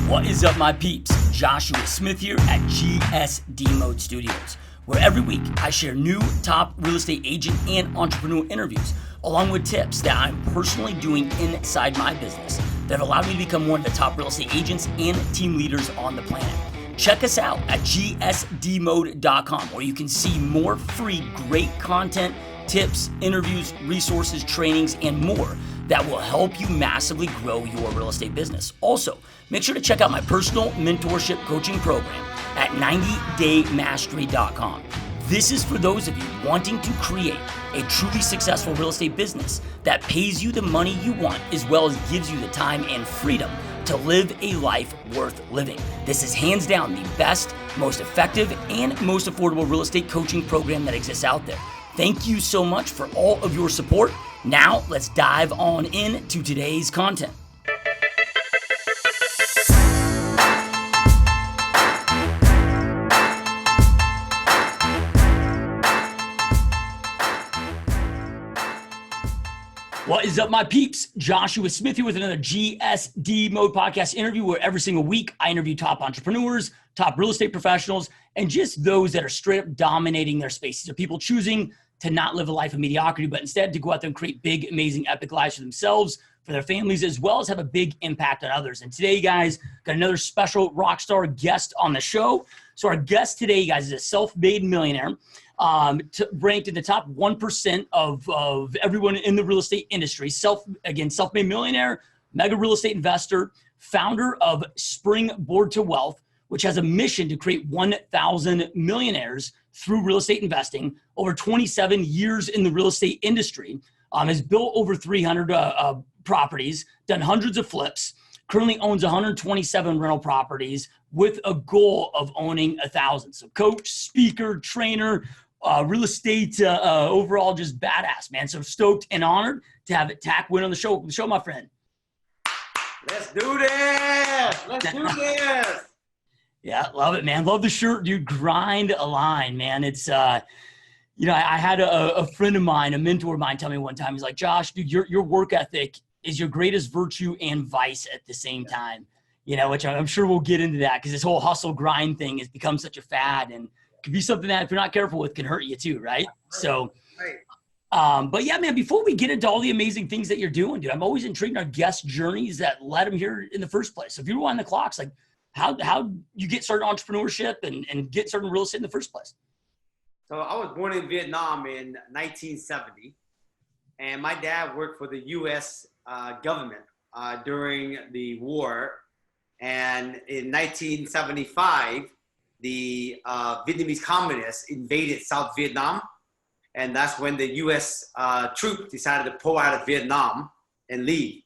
What is up, my peeps? Joshua Smith here at GSD Mode Studios, where every week I share new top real estate agent and entrepreneur interviews, along with tips that I'm personally doing inside my business that have allowed me to become one of the top real estate agents and team leaders on the planet. Check us out at gsdmode.com, where you can see more free, great content, tips, interviews, resources, trainings, and more that will help you massively grow your real estate business. Also, make sure to check out my personal mentorship coaching program at 90daymastery.com. This is for those of you wanting to create a truly successful real estate business that pays you the money you want, as well as gives you the time and freedom to live a life worth living. This is hands down the best, most effective, and most affordable real estate coaching program that exists out there. Thank you so much for all of your support. Now, let's dive on into today's content. What is up, my peeps? Joshua Smith here with another GSD Mode Podcast interview, where every single week I interview top entrepreneurs, top real estate professionals, and just those that are straight up dominating their spaces. Are people choosing to not live a life of mediocrity, but instead to go out there and create big, amazing, epic lives for themselves, for their families, as well as have a big impact on others. And today, guys, got another special rock star guest on the show. So our guest today, guys, is a self-made millionaire, ranked in the top 1% of everyone in the real estate industry. Self-made millionaire, mega real estate investor, founder of Springboard to Wealth, which has a mission to create 1,000 millionaires through real estate investing. Over 27 years in the real estate industry, has built over 300 properties, done hundreds of flips, currently owns 127 rental properties with a goal of owning 1,000. So coach, speaker, trainer, real estate, overall just badass, man. So stoked and honored to have Thach Nguyen on the show. My friend. Let's do this. Let's do this. Yeah, love it, man. Love the shirt, dude. Grind aligned, man. It's, I had a friend of mine, a mentor of mine, tell me one time, he's like, Josh, dude, your work ethic is your greatest virtue and vice at the same time, which I'm sure we'll get into that, because this whole hustle grind thing has become such a fad and could be something that if you're not careful with can hurt you too, right? So, but yeah, man, before we get into all the amazing things that you're doing, dude, I'm always intrigued in our guest journeys that led them here in the first place. So if you rewind the clocks, like how you get started in entrepreneurship and get started in real estate in the first place? So I was born in Vietnam in 1970, and my dad worked for the U.S. Government during the war. And in 1975, the Vietnamese communists invaded South Vietnam, and that's when the U.S. troops decided to pull out of Vietnam and leave.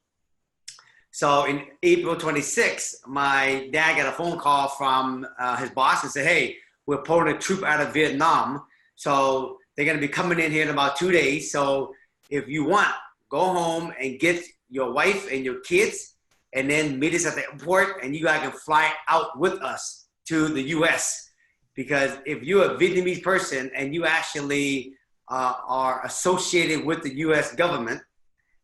So in April 26, my dad got a phone call from his boss and said, hey, we're pulling a troop out of Vietnam. So they're going to be coming in here in about 2 days. So if you want, go home and get your wife and your kids and then meet us at the airport, and you guys can fly out with us to the U.S. Because if you're a Vietnamese person and you actually are associated with the U.S. government,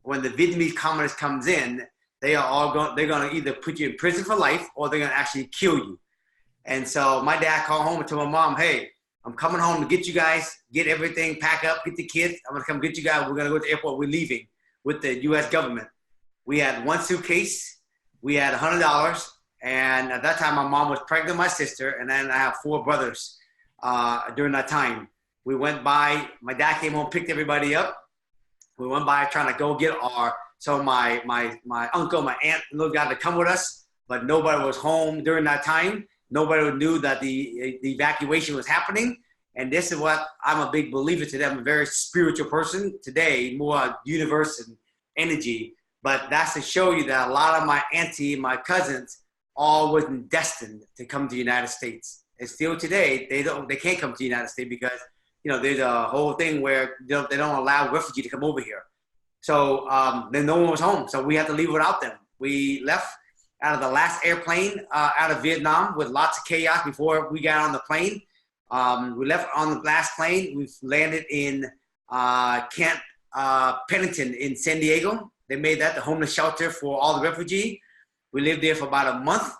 when the Vietnamese communist comes in, they're going to either put you in prison for life or they're going to actually kill you. And so my dad called home and told my mom, hey, I'm coming home to get you guys, get everything, pack up, get the kids. I'm going to come get you guys. We're going to go to the airport. We're leaving with the U.S. government. We had one suitcase. We had $100. And at that time, my mom was pregnant with my sister. And then I have 4 brothers during that time. We went by, my dad came home, picked everybody up. We went by trying to go get my uncle, my aunt, and those guys to come with us. But nobody was home during that time. Nobody knew that the evacuation was happening. And this is what I'm a big believer today. I'm a very spiritual person today, more universe and energy. But that's to show you that a lot of my auntie, my cousins, all wasn't destined to come to the United States. And still today, they can't come to the United States because, there's a whole thing where they don't allow refugees to come over here. So then no one was home. So we had to leave without them. We left out of the last airplane out of Vietnam with lots of chaos before we got on the plane. We left on the last plane. We landed in Camp Pennington in San Diego. They made that the homeless shelter for all the refugees. We lived there for about a month.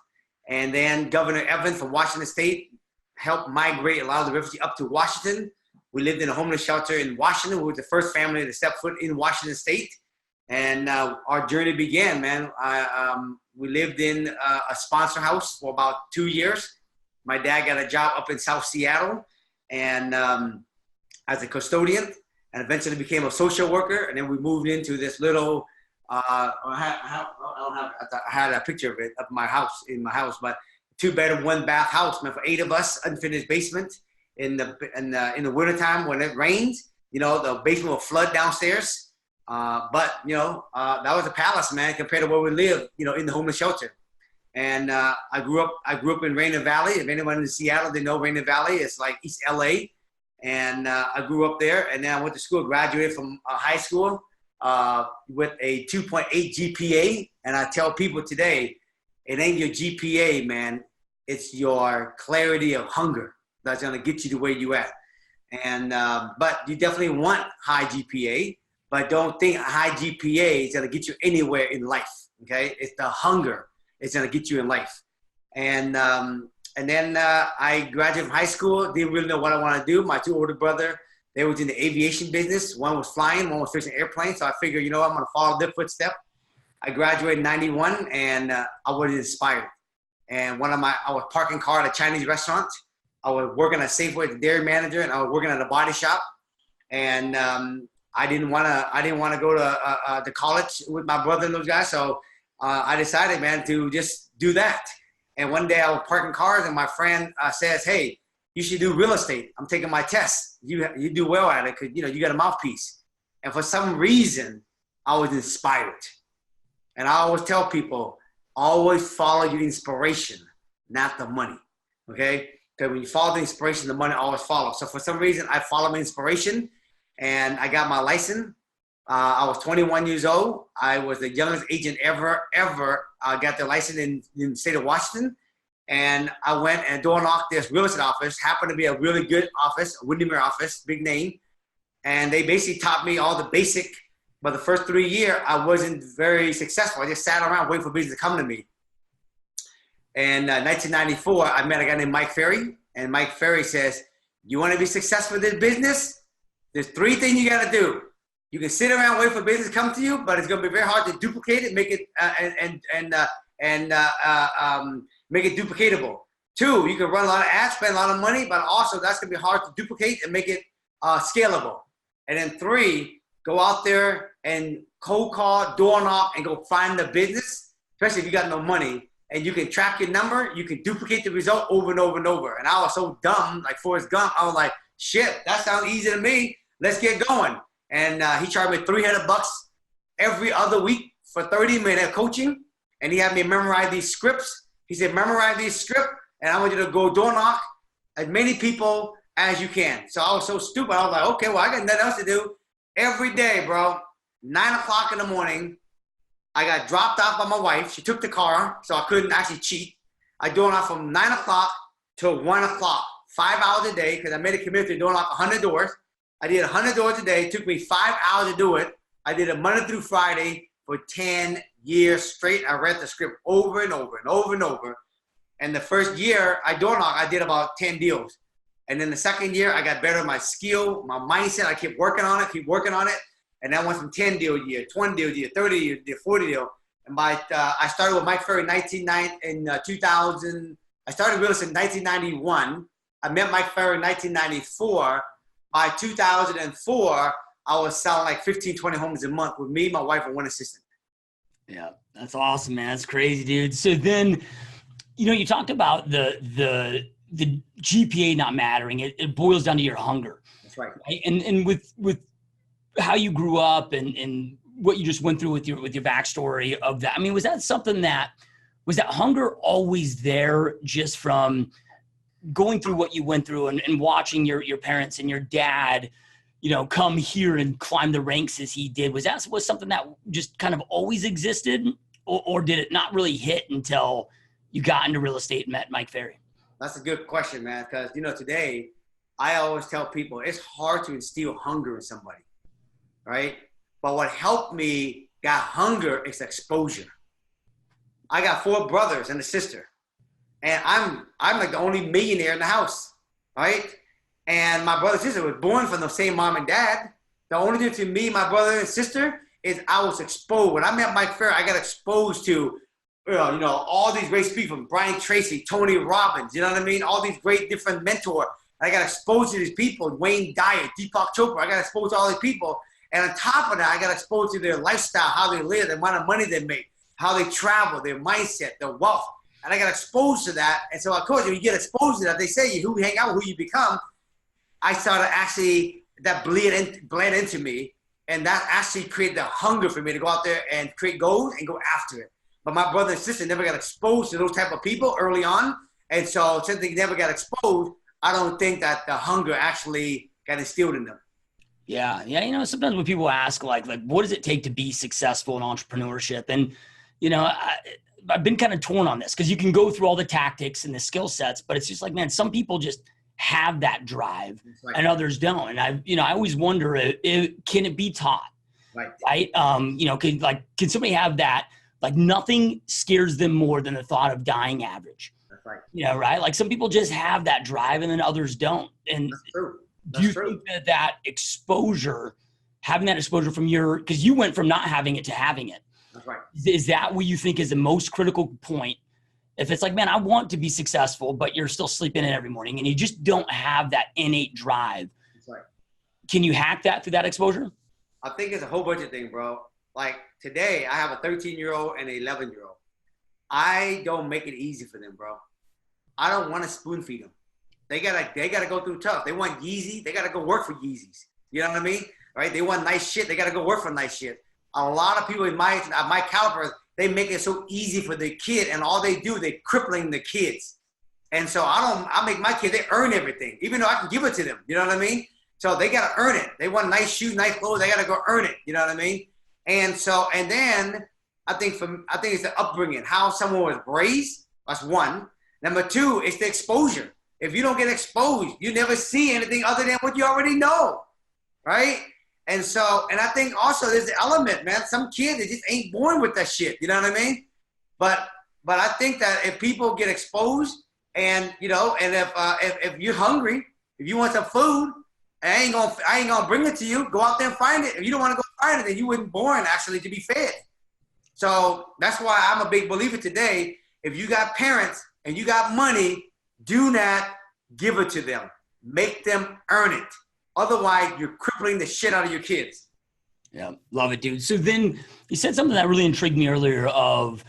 And then Governor Evans from Washington State helped migrate a lot of the refugees up to Washington. We lived in a homeless shelter in Washington. We were the first family to step foot in Washington State. And our journey began, man. We lived in a sponsor house for about 2 years. My dad got a job up in South Seattle and as a custodian, and eventually became a social worker. And then we moved into this little, I had a picture of it up in my house, but 2-bedroom, 1-bath house, man, for 8 of us, unfinished basement. In the wintertime when it rains, the basement will flood downstairs. But that was a palace, man, compared to where we live, in the homeless shelter. And I grew up in Rainier Valley. If anyone in Seattle, they know Rainier Valley. It's like East LA. And I grew up there. And then I went to school, graduated from high school with a 2.8 GPA. And I tell people today, it ain't your GPA, man. It's your clarity of hunger that's going to get you to where you at. And but you definitely want high GPA, but don't think a high GPA is going to get you anywhere in life. Okay, it's the hunger it's going to get you in life. And then I graduated from high school. Didn't really know what I want to do. My 2 older brothers, they was in the aviation business. One was flying, one was fixing airplanes. So I figured, I'm going to follow their footstep. I graduated in 91, and I was inspired. And I was parking car at a Chinese restaurant. I was working at Safeway as a dairy manager, and I was working at a body shop. And I didn't want to go to college with my brother and those guys. So I decided, man, to just do that. And one day I was parking cars, and my friend says, "Hey, you should do real estate. I'm taking my test. You do well at it because you got a mouthpiece." And for some reason, I was inspired. And I always tell people, always follow your inspiration, not the money. Okay? Because when you follow the inspiration, the money always follows. So for some reason, I followed my inspiration, and I got my license. I was 21 years old. I was the youngest agent ever got the license in the state of Washington. And I went and door knocked this real estate office. Happened to be a really good office, a Windermere office, big name. And they basically taught me all the basic. But the first 3 years, I wasn't very successful. I just sat around waiting for business to come to me. And 1994, I met a guy named Mike Ferry. And Mike Ferry says, "You want to be successful in this business? There's 3 things you got to do. You can sit around wait for business to come to you, but it's going to be very hard to duplicate it, make it make it duplicatable. 2, you can run a lot of ads, spend a lot of money, but also that's going to be hard to duplicate and make it scalable. And then 3, go out there and cold call, door knock, and go find the business, especially if you got no money. And you can track your number. You can duplicate the result over and over and over. And I was so dumb, like Forrest Gump. I was like, shit, that sounds easy to me. Let's get going. And he charged me $300 every other week for 30 minutes coaching. And he had me memorize these scripts. He said, memorize these scripts, and I want you to go door knock as many people as you can. So I was so stupid. I was like, okay, well, I got nothing else to do. Every day, bro, 9 o'clock in the morning, I got dropped off by my wife. She took the car, so I couldn't actually cheat. I door knocked from 9 o'clock to 1 o'clock, 5 hours a day, because I made a commitment to door knock 100 doors. I did 100 doors a day. It took me 5 hours to do it. I did it Monday through Friday for 10 years straight. I read the script over and over and over and over. And the first year I door knocked, I did about 10 deals. And then the second year, I got better at my skill, my mindset. I kept working on it. And I went from 10 deal a year, 20 deal a year, 30 deal a year, 40 deal. And I started with Mike Ferry in 2000. I started real estate in 1991. I met Mike Ferry in 1994. By 2004, I was selling like 15, 20 homes a month with me, my wife, and 1 assistant. Yeah, that's awesome, man. That's crazy, dude. So then, you talked about the GPA not mattering. It boils down to your hunger. That's right. And with how you grew up and what you just went through with your backstory of that. I mean, was that hunger always there just from going through what you went through and watching your parents and your dad, come here and climb the ranks as he did? Was something that just kind of always existed, or did it not really hit until you got into real estate and met Mike Ferry? That's a good question, man. Because, today I always tell people it's hard to instill hunger in somebody, right? But what helped me got hunger is exposure. I got 4 brothers and a sister. And I'm like the only millionaire in the house, right? And my brother and sister was born from the same mom and dad. The only difference between me, my brother and sister is I was exposed. When I met Mike Farrell, I got exposed to, all these great people, from Brian Tracy, Tony Robbins, you know what I mean? All these great different mentors. I got exposed to these people, Wayne Dyer, Deepak Chopra. I got exposed to all these people. And on top of that, I got exposed to their lifestyle, how they live, the amount of money they make, how they travel, their mindset, their wealth. And I got exposed to that. And so, of course, when you get exposed to that, they say who you hang out with, who you become. I started actually, that bled into me. And that actually created the hunger for me to go out there and create goals and go after it. But my brother and sister never got exposed to those type of people early on. And so since they never got exposed, I don't think that the hunger actually got instilled in them. Yeah. Sometimes when people ask, like, what does it take to be successful in entrepreneurship? And, I've been kind of torn on this because you can go through all the tactics and the skill sets, but it's just like, man, some people just have that drive and others don't. And I always wonder, can it be taught? Right. Can somebody have that? Like, nothing scares them more than the thought of dying average. That's right. Right? Like, some people just have that drive and then others don't. And that's true. Do you think that exposure, having that exposure from because you went from not having it to having it. That's right. Is that what you think is the most critical point? If it's like, man, I want to be successful, but you're still sleeping in every morning and you just don't have that innate drive. That's right. Can you hack that through that exposure? I think it's a whole bunch of things, bro. Like today, I have a 13-year-old and an 11-year-old. I don't make it easy for them, bro. I don't want to spoon feed them. They gotta go through tough. They want Yeezy, they gotta go work for Yeezys. You know what I mean? Right? They want nice shit, they gotta go work for nice shit. A lot of people in my caliber, they make it so easy for the kid, and all they do, they crippling the kids. And so I make my kids, they earn everything, even though I can give it to them. You know what I mean? So they gotta earn it. They want nice shoes, nice clothes, they gotta go earn it. You know what I mean? And then I think it's the upbringing, how someone was raised. That's one. Number two, it's the exposure. If you don't get exposed, you never see anything other than what you already know, right? And I think also there's the element, man. Some kids, they just ain't born with that shit. You know what I mean? But I think that if people get exposed and if you're hungry, if you want some food, I ain't gonna bring it to you. Go out there and find it. If you don't want to go find it, then you weren't born actually to be fed. So that's why I'm a big believer today. If you got parents and you got money, do not give it to them. Make them earn it. Otherwise, you're crippling the shit out of your kids. Yeah, love it, dude. So then you said something that really intrigued me earlier of,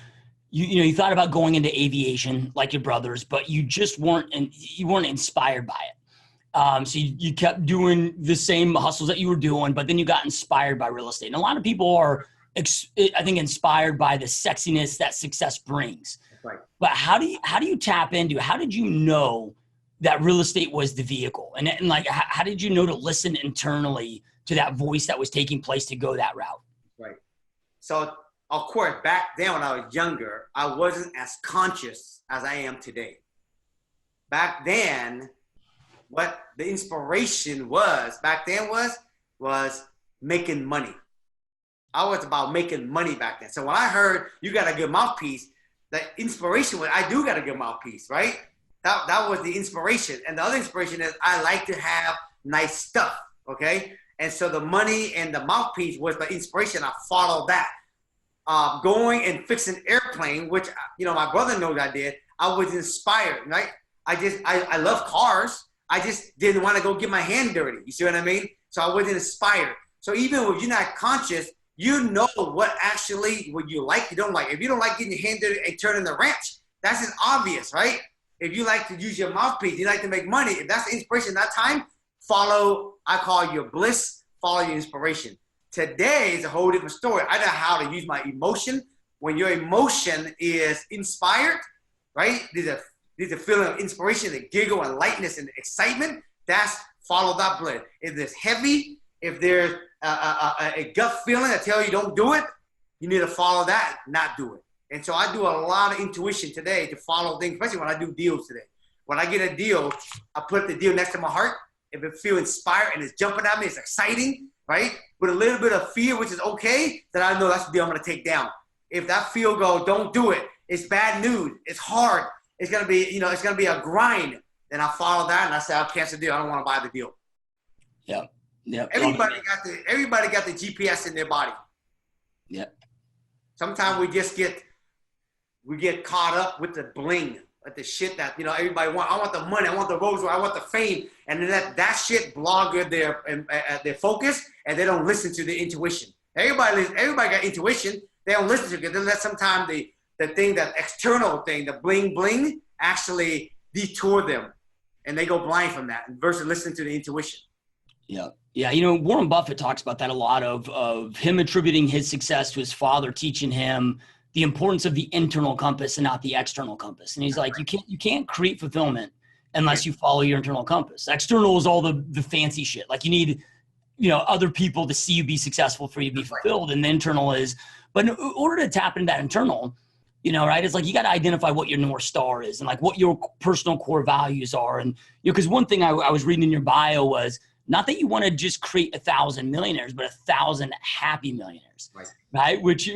you thought about going into aviation like your brothers, but you just weren't inspired by it. So you kept doing the same hustles that you were doing, but then you got inspired by real estate. And a lot of people are, I think, inspired by the sexiness that success brings. Right. But how do you tap into, how did you know that real estate was the vehicle? And like, how did you know to listen internally to that voice that was taking place to go that route? Right. So, of course, back then when I was younger, I wasn't as conscious as I am today. Back then, what the inspiration was back then was making money. I was about making money back then. So when I heard you got a good mouthpiece, the inspiration was I do got a good mouthpiece, right? That was the inspiration. And the other inspiration is I like to have nice stuff, okay? And so the money and the mouthpiece was the inspiration. I followed that. Going and fixing airplane, which, my brother knows I did. I was inspired, right? I love cars. I just didn't want to go get my hand dirty. You see what I mean? So I wasn't inspired. So even if you're not conscious, you know what you like, you don't like. If you don't like getting your hand dirty and turning the wrench, that's just obvious, right? If you like to use your mouthpiece, you like to make money, if that's the inspiration that time, I call your bliss, follow your inspiration. Today is a whole different story. I know how to use my emotion. When your emotion is inspired, right? There's a feeling of inspiration, the giggle and lightness and excitement. That's follow that bliss. If it's heavy, if there's a gut feeling that tells you don't do it, you need to follow that, not do it. And so I do a lot of intuition today to follow things, especially when I do deals today. When I get a deal, I put the deal next to my heart. If it feels inspired and it's jumping at me, it's exciting, right? With a little bit of fear, which is okay, then I know that's the deal I'm going to take down. If that feel goes, don't do it. It's bad news. It's hard. it's going to be, it's going to be a grind. Then I follow that and I say, I'll cancel the deal. I don't want to buy the deal. Yeah. Yeah. Everybody got the GPS in their body. Yeah. Sometimes we get caught up with the bling, with the shit that, everybody want. I want the money. I want the Rolls Royce. I want the fame. And then that shit blog their focus, and they don't listen to the intuition. Everybody got intuition. They don't listen to it. They let sometimes the thing, that external thing, the bling bling, actually detour them, and they go blind from that versus listening to the intuition. Yeah. Yeah. Warren Buffett talks about that a lot, of him attributing his success to his father teaching him the importance of the internal compass and not the external compass. And he's like, you can't create fulfillment unless you follow your internal compass. External is all the fancy shit. Like you need, other people to see you be successful for you to be fulfilled. And the internal is, but in order to tap into that internal, right, it's like you got to identify what your North Star is and like what your personal core values are. And, because one thing I was reading in your bio was, not that you want to just create 1,000 millionaires, but 1,000 happy millionaires, right? Which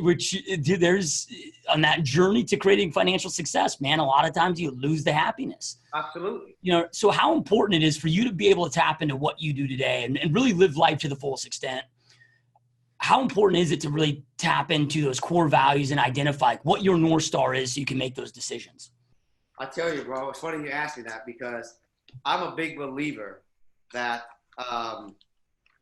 there's on that journey to creating financial success, man, a lot of times you lose the happiness. Absolutely. So how important it is for you to be able to tap into what you do today and really live life to the fullest extent. How important is it to really tap into those core values and identify what your North Star is so you can make those decisions? I tell you, bro, it's funny you asked me that, because I'm a big believer that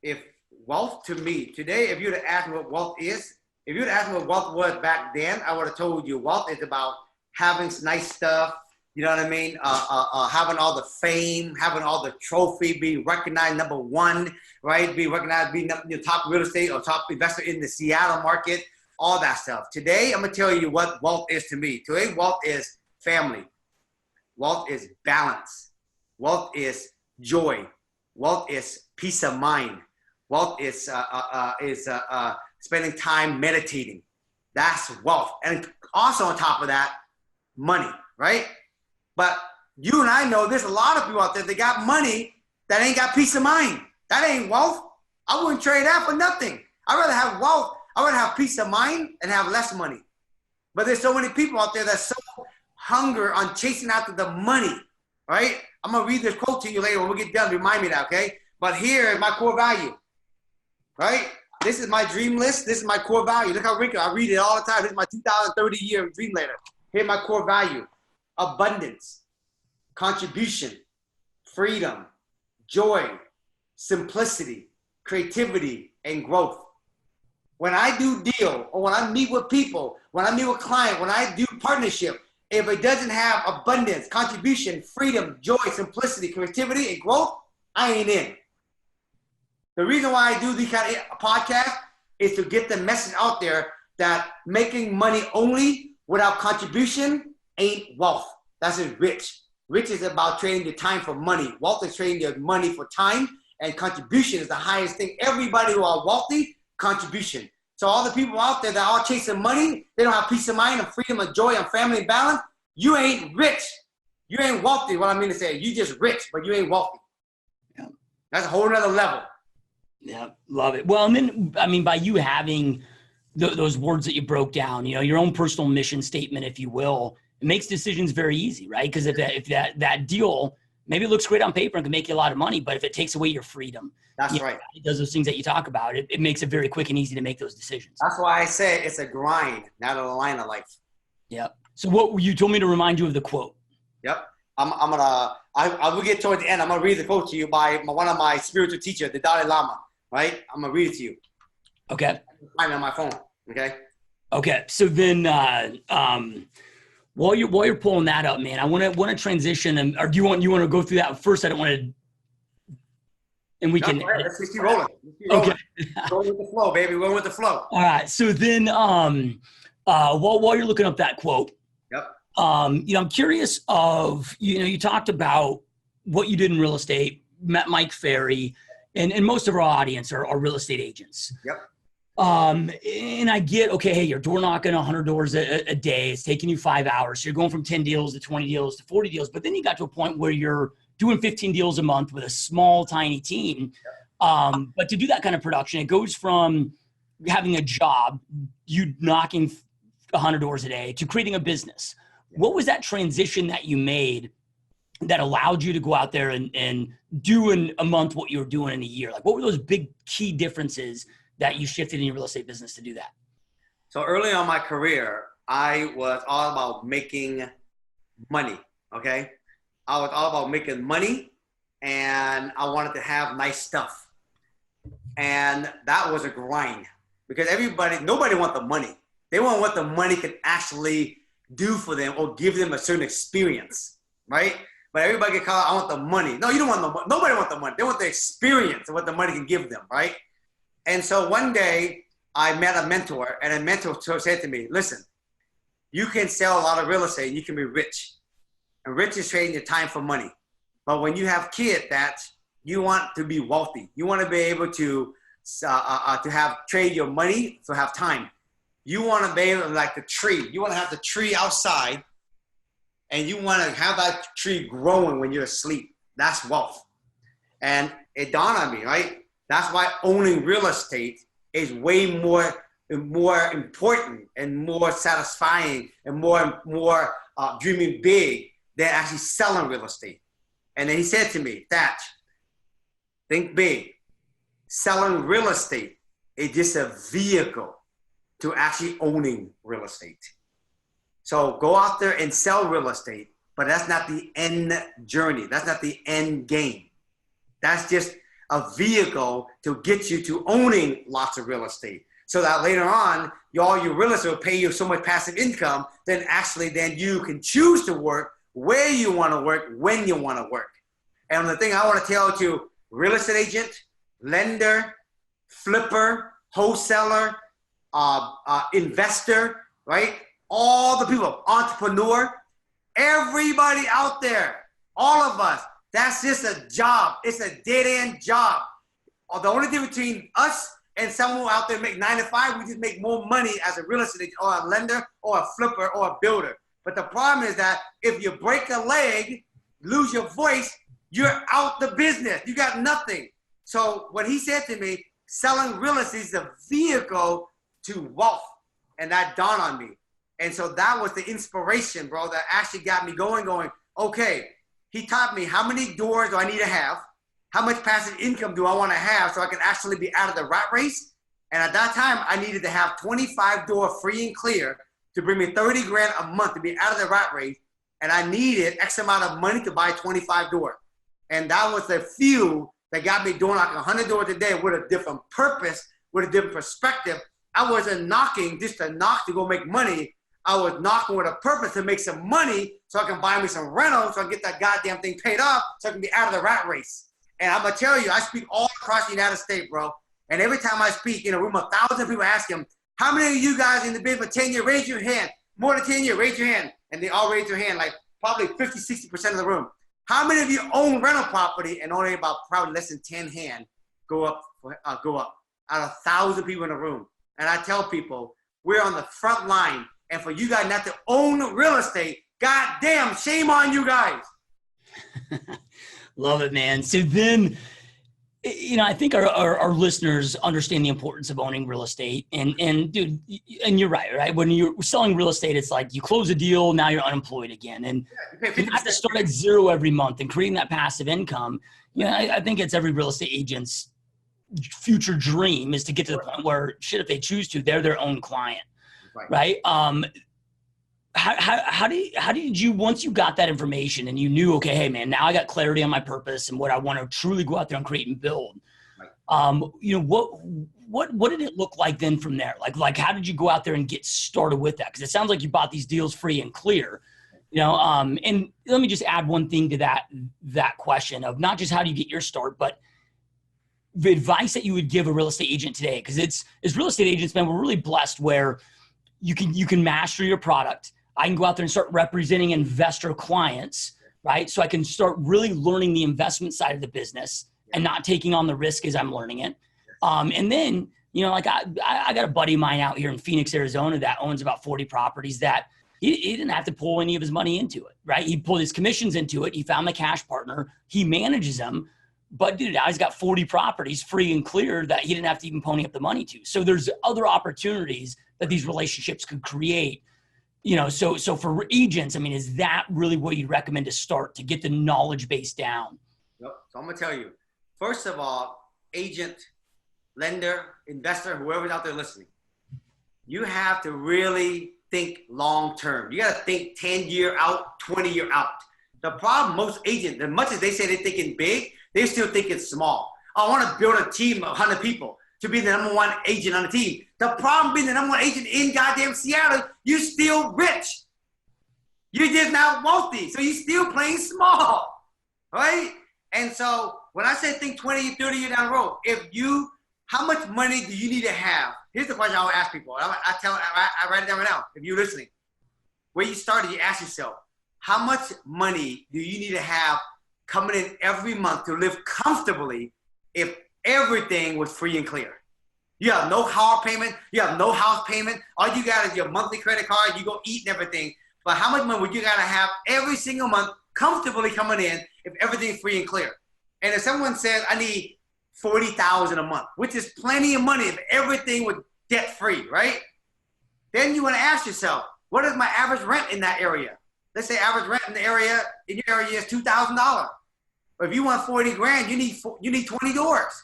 if wealth to me today, if you'd have asked me what wealth is, if you'd asked me what wealth was back then, I would have told you wealth is about having nice stuff. You know what I mean? Having all the fame, having all the trophy, being recognized number one, right? Being recognized, being the top real estate or top investor in the Seattle market, all that stuff. Today, I'm gonna tell you what wealth is to me. Today, wealth is family. Wealth is balance. Wealth is joy. Wealth is peace of mind. Wealth is spending time meditating. That's wealth. And also on top of that, money, right? But you and I know there's a lot of people out there that got money that ain't got peace of mind. That ain't wealth. I wouldn't trade that for nothing. I'd rather have wealth. I'd rather have peace of mind and have less money. But there's so many people out there that's so hunger on chasing after the money, right? I'm going to read this quote to you later when we get done. Remind me that, okay? But here is my core value, right? This is my dream list. This is my core value. Look how wrinkled. I read it all the time. This is my 2030 year dream letter. Here's my core value. Abundance, contribution, freedom, joy, simplicity, creativity, and growth. When I do deal or when I meet with people, when I meet with clients, when I do partnership, if it doesn't have abundance, contribution, freedom, joy, simplicity, creativity, and growth, I ain't in. The reason why I do these kind of podcasts is to get the message out there that making money only without contribution ain't wealth. That's just rich. Rich is about trading your time for money. Wealth is trading your money for time, and contribution is the highest thing. Everybody who are wealthy, contribution. So all the people out there that are chasing money, they don't have peace of mind and freedom and joy and family and balance. You ain't rich. You ain't wealthy. What I mean to say, you just rich, but you ain't wealthy. Yeah. That's a whole nother level. Yeah, love it. Well, and then, I mean, by you having those words that you broke down, your own personal mission statement, if you will, it makes decisions very easy, right? Because if that deal, maybe it looks great on paper and can make you a lot of money, but if it takes away your freedom, that's right. It does those things that you talk about. It makes it very quick and easy to make those decisions. That's why I say it's a grind, not a line of life. Yeah. So what you told me to remind you of the quote. Yep. I will get toward the end. I'm gonna read the quote to you by one of my spiritual teachers, the Dalai Lama. Right? I'm gonna read it to you. Okay. Find it on my phone. Okay. Okay. So then, while you're pulling that up, man, I want to transition, or do you want to go through that first? I don't want to. And we can. Let's keep rolling. Okay. Going with the flow, baby. Going with the flow. All right. So then, while you're looking up that quote, yep. I'm curious of, you talked about what you did in real estate, met Mike Ferry, and most of our audience are real estate agents. Yep. And I get, okay, hey, you're door knocking 100 doors a day. It's taking you 5 hours. So you're going from 10 deals to 20 deals to 40 deals. But then you got to a point where you're doing 15 deals a month with a small, tiny team. But to do that kind of production, it goes from having a job, you knocking 100 doors a day, to creating a business What was that transition that you made that allowed you to go out there and do in a month what you were doing in a year? Like, what were those big key differences that you shifted in your real estate business to do that? So early on in my career, I was all about making money, okay? I was all about making money, and I wanted to have nice stuff. And that was a grind because nobody wants the money. They want what the money can actually do for them or give them a certain experience, right? But everybody get caught, I want the money. No, you don't want the money. Nobody wants the money. They want the experience of what the money can give them, right? And so one day I met a mentor, and a mentor said to me, listen, you can sell a lot of real estate and you can be rich. And rich is trading your time for money. But when you have kids that you want to be wealthy, you want to be able to trade your money to have time. You want to be able to, like the tree. You want to have the tree outside, and you want to have that tree growing when you're asleep. That's wealth. And it dawned on me, right? That's why owning real estate is way more important and more satisfying and more dreaming big than actually selling real estate. And then he said to me, Thach, think big. Selling real estate is just a vehicle to actually owning real estate. So go out there and sell real estate, but that's not the end journey. That's not the end game. That's just a vehicle to get you to owning lots of real estate. So that later on, all your real estate will pay you so much passive income, then you can choose to work where you want to work, when you want to work. And the thing I want to tell to real estate agent, lender, flipper, wholesaler, investor, right? All the people, entrepreneur, everybody out there, all of us, that's just a job. It's a dead-end job. The only difference between us and someone out there make 9 to 5, we just make more money as a real estate agent or a lender or a flipper or a builder. But the problem is that if you break a leg, lose your voice, you're out the business. You got nothing. So what he said to me, selling real estate is a vehicle to wealth. And that dawned on me. And so that was the inspiration, bro, that actually got me going, okay, he taught me how many doors do I need to have? How much passive income do I want to have so I can actually be out of the rat race? And at that time, I needed to have 25 door free and clear to bring me 30 grand a month to be out of the rat race. And I needed X amount of money to buy 25 door. And that was the fuel that got me doing like 100 doors a day with a different purpose, with a different perspective. I wasn't knocking just to knock to go make money. I was knocking with a purpose to make some money so I can buy me some rentals so I can get that goddamn thing paid off so I can be out of the rat race. And I'm going to tell you, I speak all across the United States, bro. And every time I speak in a room, 1,000 people ask him, how many of you guys in the business for 10 years, raise your hand. More than 10 years, raise your hand. And they all raise their hand, like probably 50, 60% of the room. How many of you own rental property? And only about probably less than 10 hands go up out of 1,000 people in the room. And I tell people, we're on the front line. And for you guys not to own real estate, goddamn, shame on you guys. Love it, man. So then, I think our listeners understand the importance of owning real estate. And dude, and you're right? When you're selling real estate, it's like you close a deal, now you're unemployed again. And you have to start at zero every month and creating that passive income. I think it's every real estate agent's future dream is to get to the point where, shit, if they choose to, they're their own client. Right. How did you, once you got that information and you knew, okay, hey man, now I got clarity on my purpose and what I want to truly go out there and create and build. Right. What did it look like then from there? Like how did you go out there and get started with that? Because it sounds like you bought these deals free and clear, and let me just add one thing to that question of not just how do you get your start, but the advice that you would give a real estate agent today. Because as real estate agents, man, we're really blessed where you can master your product. I can go out there and start representing investor clients, right? So I can start really learning the investment side of the business and not taking on the risk as I'm learning it. And then, like I got a buddy of mine out here in Phoenix, Arizona that owns about 40 properties that he didn't have to pull any of his money into it, right? He pulled his commissions into it. He found the cash partner. He manages them. But dude, now he's got 40 properties free and clear that he didn't have to even pony up the money to. So there's other opportunities that these relationships could create, So for agents, I mean, is that really what you'd recommend to start to get the knowledge base down? Yep. So I'm going to tell you, first of all, agent, lender, investor, whoever's out there listening, you have to really think long-term. You got to think 10-year out, 20-year out. The problem, most agents, as much as they say they're thinking big, they still think it's small. I want to build a team of 100 people to be the number one agent on the team. The problem being the number one agent in goddamn Seattle, you're still rich. You're just not wealthy. So you're still playing small, right? And so when I say think 20, 30 years down the road, how much money do you need to have? Here's the question I would ask people. I write it down right now. If you're listening, where you started, you ask yourself, how much money do you need to have coming in every month to live comfortably if everything was free and clear? You have no car payment. You have no house payment. All you got is your monthly credit card. You go eat and everything. But how much money would you got to have every single month comfortably coming in if everything's free and clear? And if someone says, I need $40,000 a month, which is plenty of money if everything was debt free, right? Then you want to ask yourself, what is my average rent in that area? Let's say average rent in your area is $2,000. But if you want 40 grand, you need 20 doors.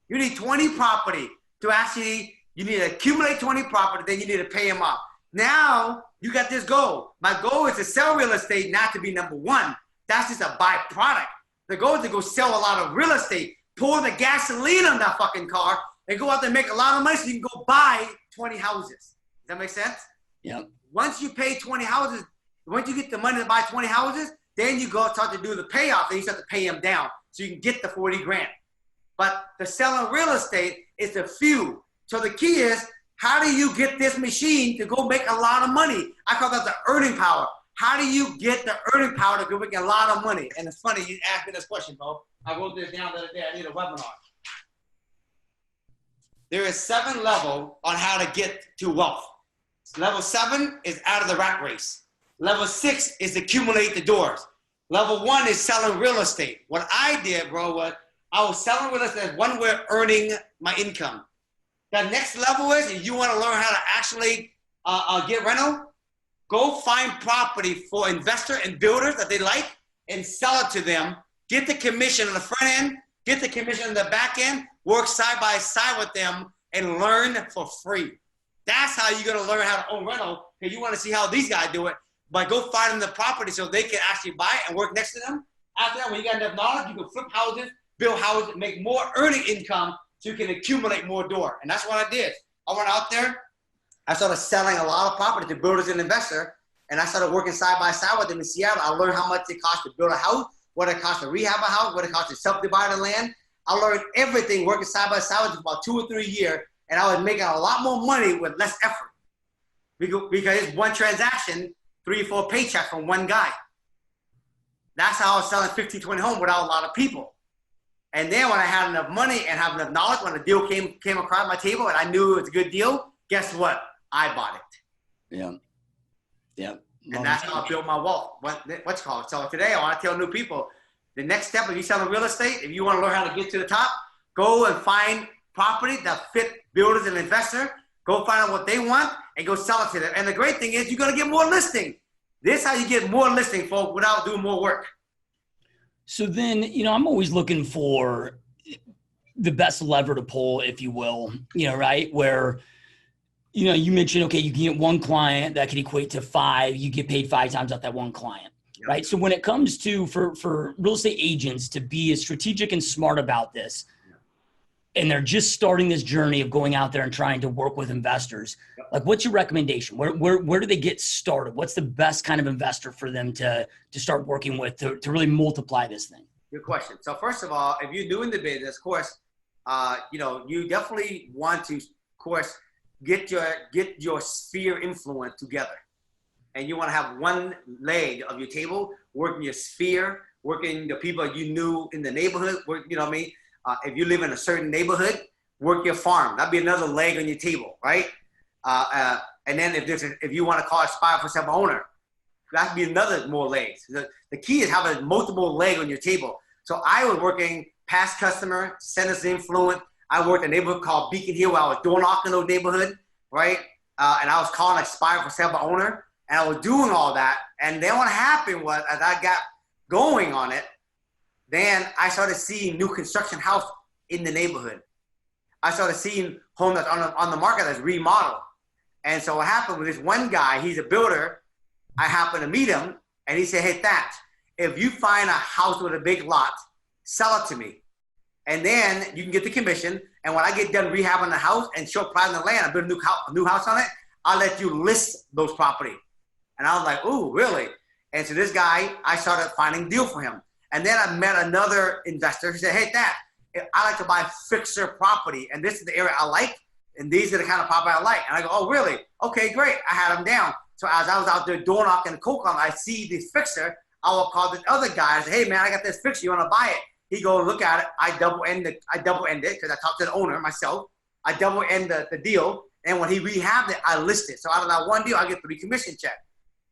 You need 20 property to actually, you need to accumulate 20 property, then you need to pay them off. Now you got this goal. My goal is to sell real estate, not to be number one. That's just a byproduct. The goal is to go sell a lot of real estate, pour the gasoline on that fucking car, and go out there and make a lot of money so you can go buy 20 houses. Does that make sense? Yeah. Once you pay 20 houses, once you get the money to buy 20 houses, then you go start to do the payoff, and you start to pay them down so you can get the 40 grand. But the selling real estate is the few. So the key is, how do you get this machine to go make a lot of money? I call that the earning power. How do you get the earning power to go make a lot of money? And it's funny you asked me this question, bro. I wrote this down the other day. I need a webinar. There is 7 levels on how to get to wealth. Level 7 is out of the rat race. Level 6 is accumulate the doors. Level 1 is selling real estate. What I did, bro, was I was selling real estate one way of earning my income. The next level is, if you want to learn how to actually get rental, go find property for investor and builders that they like and sell it to them. Get the commission on the front end, get the commission on the back end, work side by side with them and learn for free. That's how you're going to learn how to own rental, because you want to see how these guys do it. But go find them the property so they can actually buy it and work next to them. After that, when you got enough knowledge, you can flip houses, build houses, make more earning income so you can accumulate more door. And that's what I did. I went out there. I started selling a lot of property to builders and investors. And I started working side by side with them in Seattle. I learned how much it costs to build a house, what it costs to rehab a house, what it costs to subdivide the land. I learned everything working side by side with them for about 2 or 3 years. And I was making a lot more money with less effort. Because it's one transaction, 3 or 4 paychecks from one guy. That's how I was selling 15, 20 homes without a lot of people. And then when I had enough money and have enough knowledge, when the deal came across my table and I knew it was a good deal, guess what? I bought it. Yeah. Yeah. And that's how I built my wealth. What's it called? So today I want to tell new people, the next step, if you're selling real estate, if you want to learn how to get to the top, go and find property that fit builders and investors. Go find out what they want and go sell it to them. And the great thing is you're going to get more listing. This is how you get more listing, folks, without doing more work. So then, I'm always looking for the best lever to pull, if you will, right? Where, you mentioned, okay, you can get one client that can equate to 5, you get paid 5 times out that one client, yep. Right? So when it comes to, for real estate agents to be as strategic and smart about this, and they're just starting this journey of going out there and trying to work with investors, yep. Like what's your recommendation? Where do they get started? What's the best kind of investor for them to start working with to really multiply this thing? Good question. So first of all, if you're doing the business, of course, you definitely want to, of course, get your sphere influence together. And you want to have one leg of your table, working your sphere, working the people you knew in the neighborhood, you know what I mean? If you live in a certain neighborhood, work your farm. That'd be another leg on your table, right? And then if you want to call aspire for self-owner, that'd be another more legs. The key is having multiple legs on your table. So I was working past customer, centers influence. I worked in a neighborhood called Beacon Hill where I was door knocking those neighborhood, right? And I was calling aspire for self-owner. And I was doing all that. And then what happened was, as I got going on it, then I started seeing new construction house in the neighborhood. I started seeing homes that's on the market that's remodeled. And so what happened with this one guy, he's a builder. I happened to meet him, and he said, hey, Thach, if you find a house with a big lot, sell it to me. And then you can get the commission. And when I get done rehabbing the house and short price on the land, I build a new house on it, I'll let you list those property. And I was like, ooh, really? And so this guy, I started finding deal for him. And then I met another investor who said, hey, Thach, I like to buy fixer property. And this is the area I like. And these are the kind of property I like. And I go, oh, really? Okay, great. I had him down. So as I was out there door knocking and cold calling, I see this fixer. I will call this other guy and say, hey, man, I got this fixer. You want to buy it? He go look at it. I double end it because I talked to the owner myself. I double end the deal. And when he rehabbed it, I list it. So out of that one deal, I get 3 commission checks.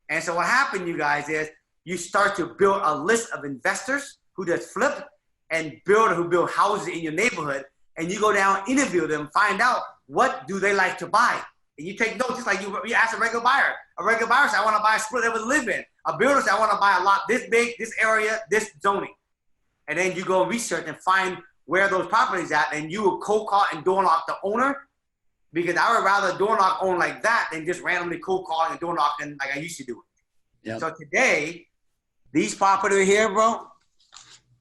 And so what happened, you guys, is you start to build a list of investors who just flip and builder who build houses in your neighborhood. And you go down, interview them, find out what do they like to buy. And you take notes, just like you ask a regular buyer. A regular buyer says, I want to buy a split that would live in. A builder says, I want to buy a lot this big, this area, this zoning. And then you go research and find where those properties at, and you will cold call and door knock the owner, because I would rather door knock owner like that than just randomly cold calling and door knocking like I used to do it. Yep. So today, these property here, bro,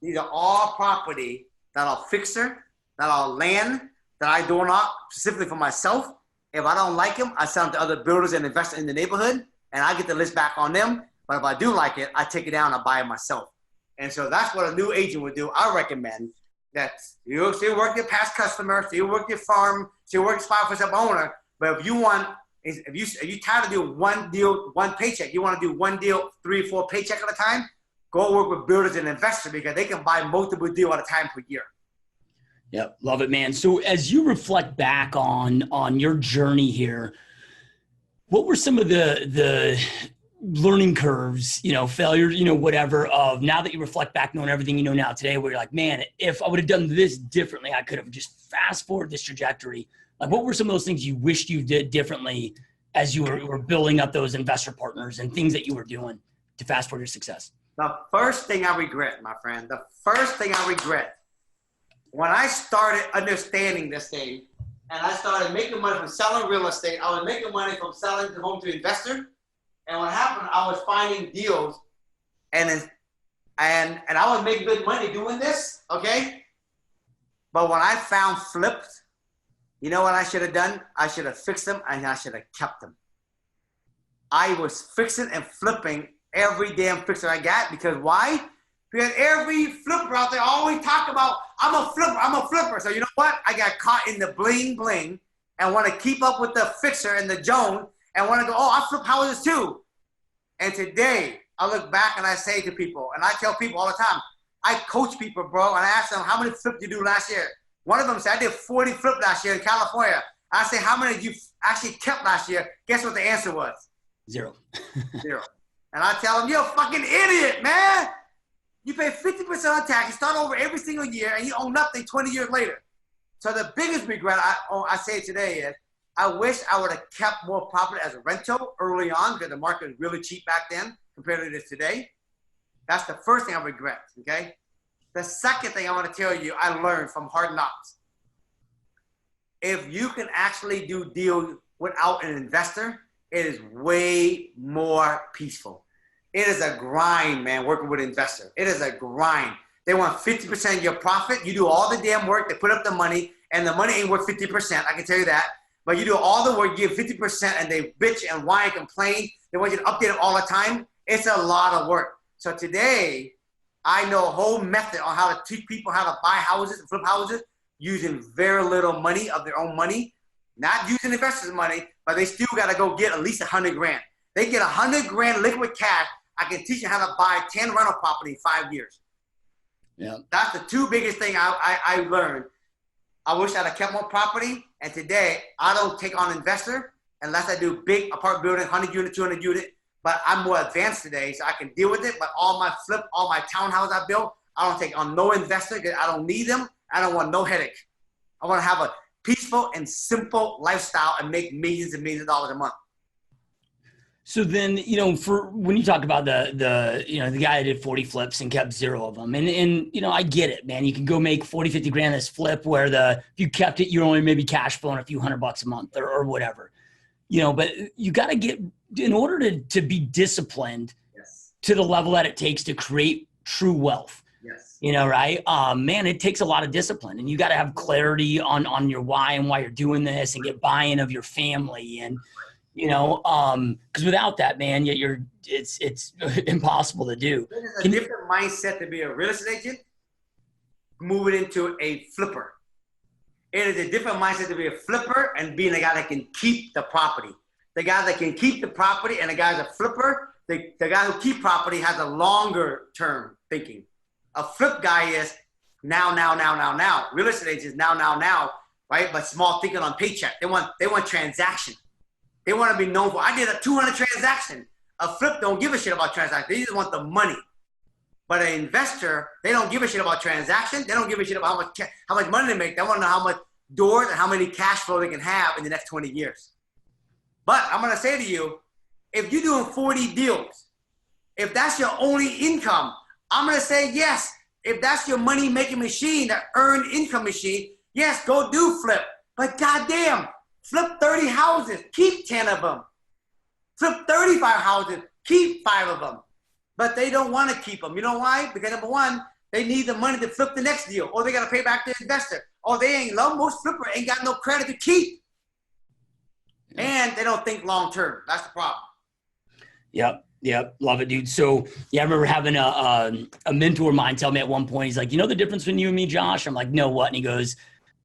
these are all property that are fixer, that are land, that I door knock specifically for myself. If I don't like them, I sell them to other builders and investors in the neighborhood, and I get the list back on them. But if I do like it, I take it down and I buy it myself. And so that's what a new agent would do. I recommend that you still work your past customer, still work your farm, still work your spot for some owner. But if you want, if you tired of doing one deal, one paycheck, you want to do one deal, 3 or 4 paychecks at a time, go work with builders and investors, because they can buy multiple deals at a time per year. Yep. Love it, man. So as you reflect back on your journey here, what were some of the learning curves, failures, whatever, of now that you reflect back, knowing everything you know now today, where you're like, man, if I would have done this differently, I could have just fast forward this trajectory. Like, what were some of those things you wished you did differently as you were building up those investor partners and things that you were doing to fast forward your success? The first thing I regret, my friend, when I started understanding this thing and I started making money from selling real estate, I was making money from selling the home to investor. And what happened, I was finding deals and I was making good money doing this, okay? But when I found flips, you know what I should have done? I should have fixed them and I should have kept them. I was fixing and flipping every damn fixer I got, because why? Because every flipper out there always talk about, I'm a flipper. So you know what? I got caught in the bling bling and want to keep up with the fixer and the Joan and want to go, oh, I flip houses too. And today, I look back and I say to people, and I tell people all the time, I coach people, bro, and I ask them, how many flips did you do last year? One of them said, I did 40 flips last year in California. I say, how many did you actually kept last year? Guess what the answer was? 0. 0. And I tell them, you're a fucking idiot, man. You pay 50% on tax, you start over every single year, and you own nothing 20 years later. So the biggest regret I say today is, I wish I would have kept more property as a rental early on, because the market was really cheap back then compared to this today. That's the first thing I regret, okay? The second thing I want to tell you, I learned from hard knocks. If you can actually do deals without an investor, it is way more peaceful. It is a grind, man, working with an investor. It is a grind. They want 50% of your profit. You do all the damn work. They put up the money, and the money ain't worth 50%. I can tell you that. But you do all the work, you give 50%, and they bitch and whine and complain. They want you to update them all the time. It's a lot of work. So today, I know a whole method on how to teach people how to buy houses and flip houses using very little money of their own money, not using investors' money, but they still got to go get at least 100 grand. They get 100 grand liquid cash. I can teach you how to buy 10 rental property in 5 years. Yeah, that's the 2 biggest things I learned. I wish I'd have kept more property. And today, I don't take on investor unless I do big apartment building, 100 unit, 200 unit. But I'm more advanced today, so I can deal with it. But all my townhouse I built, I don't take on no investor because I don't need them. I don't want no headache. I want to have a peaceful and simple lifestyle and make millions and millions of dollars a month. So then, for when you talk about the guy that did 40 flips and kept 0 of them, and I get it, man. You can go make 40, 50 grand this flip where if you kept it, you're only maybe cash flowing a few $100 a month or whatever, but you got to get, in order to be disciplined to the level that it takes to create true wealth. Yes. Right? Man, it takes a lot of discipline, and you got to have clarity on your why and why you're doing this, and get buy-in of your family, and because without that, man, it's impossible to do. There's a different mindset to be a real estate agent moving into a flipper. It is a different mindset to be a flipper and being a guy that can keep the property. The guy that can keep the property and the guy that's a flipper, the guy who keep property has a longer term thinking. A flip guy is now. Real estate agents now, right? But small thinking on paycheck. They want transaction. They want to be known for, I did a 200 transaction. A flip don't give a shit about transaction. They just want the money. But an investor, they don't give a shit about transaction. They don't give a shit about how much money they make. They want to know how much doors and how many cash flow they can have in the next 20 years. But I'm going to say to you, if you're doing 40 deals, if that's your only income, I'm going to say yes. If that's your money-making machine, that earned income machine, yes, go do flip. But goddamn, flip 30 houses, keep 10 of them. Flip 35 houses, keep 5 of them. But they don't want to keep them. You know why? Because number one, they need the money to flip the next deal, or they got to pay back the investor. Or most flipper ain't got no credit to keep. And they don't think long-term. That's the problem. Yep. Love it, dude. So I remember having a mentor of mine tell me at one point, he's like, the difference between you and me, Josh? I'm like, no, what? And he goes,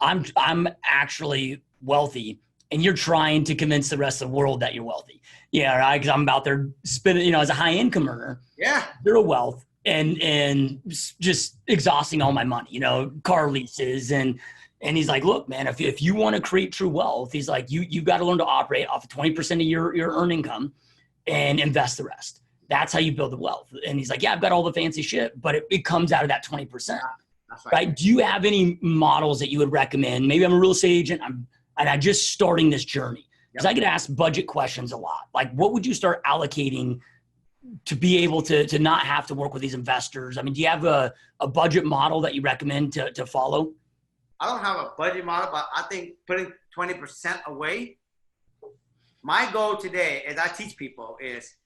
I'm actually wealthy, and you're trying to convince the rest of the world that you're wealthy. Yeah, right. Because I'm out there spending, as a high income earner. Yeah. Zero wealth and just exhausting all my money, car leases. And he's like, look, man, if you want to create true wealth, he's like, you've got to learn to operate off of 20% of your earned income and invest the rest. That's how you build the wealth. And he's like, yeah, I've got all the fancy shit, but it comes out of that 20%. That's right. Do you have any models that you would recommend? Maybe I'm a real estate agent. I'm just starting this journey, because I get asked budget questions a lot. Like, what would you start allocating to be able to not have to work with these investors? I mean, do you have a budget model that you recommend to follow? I don't have a budget model, but I think putting 20% away. My goal today, as I teach people, is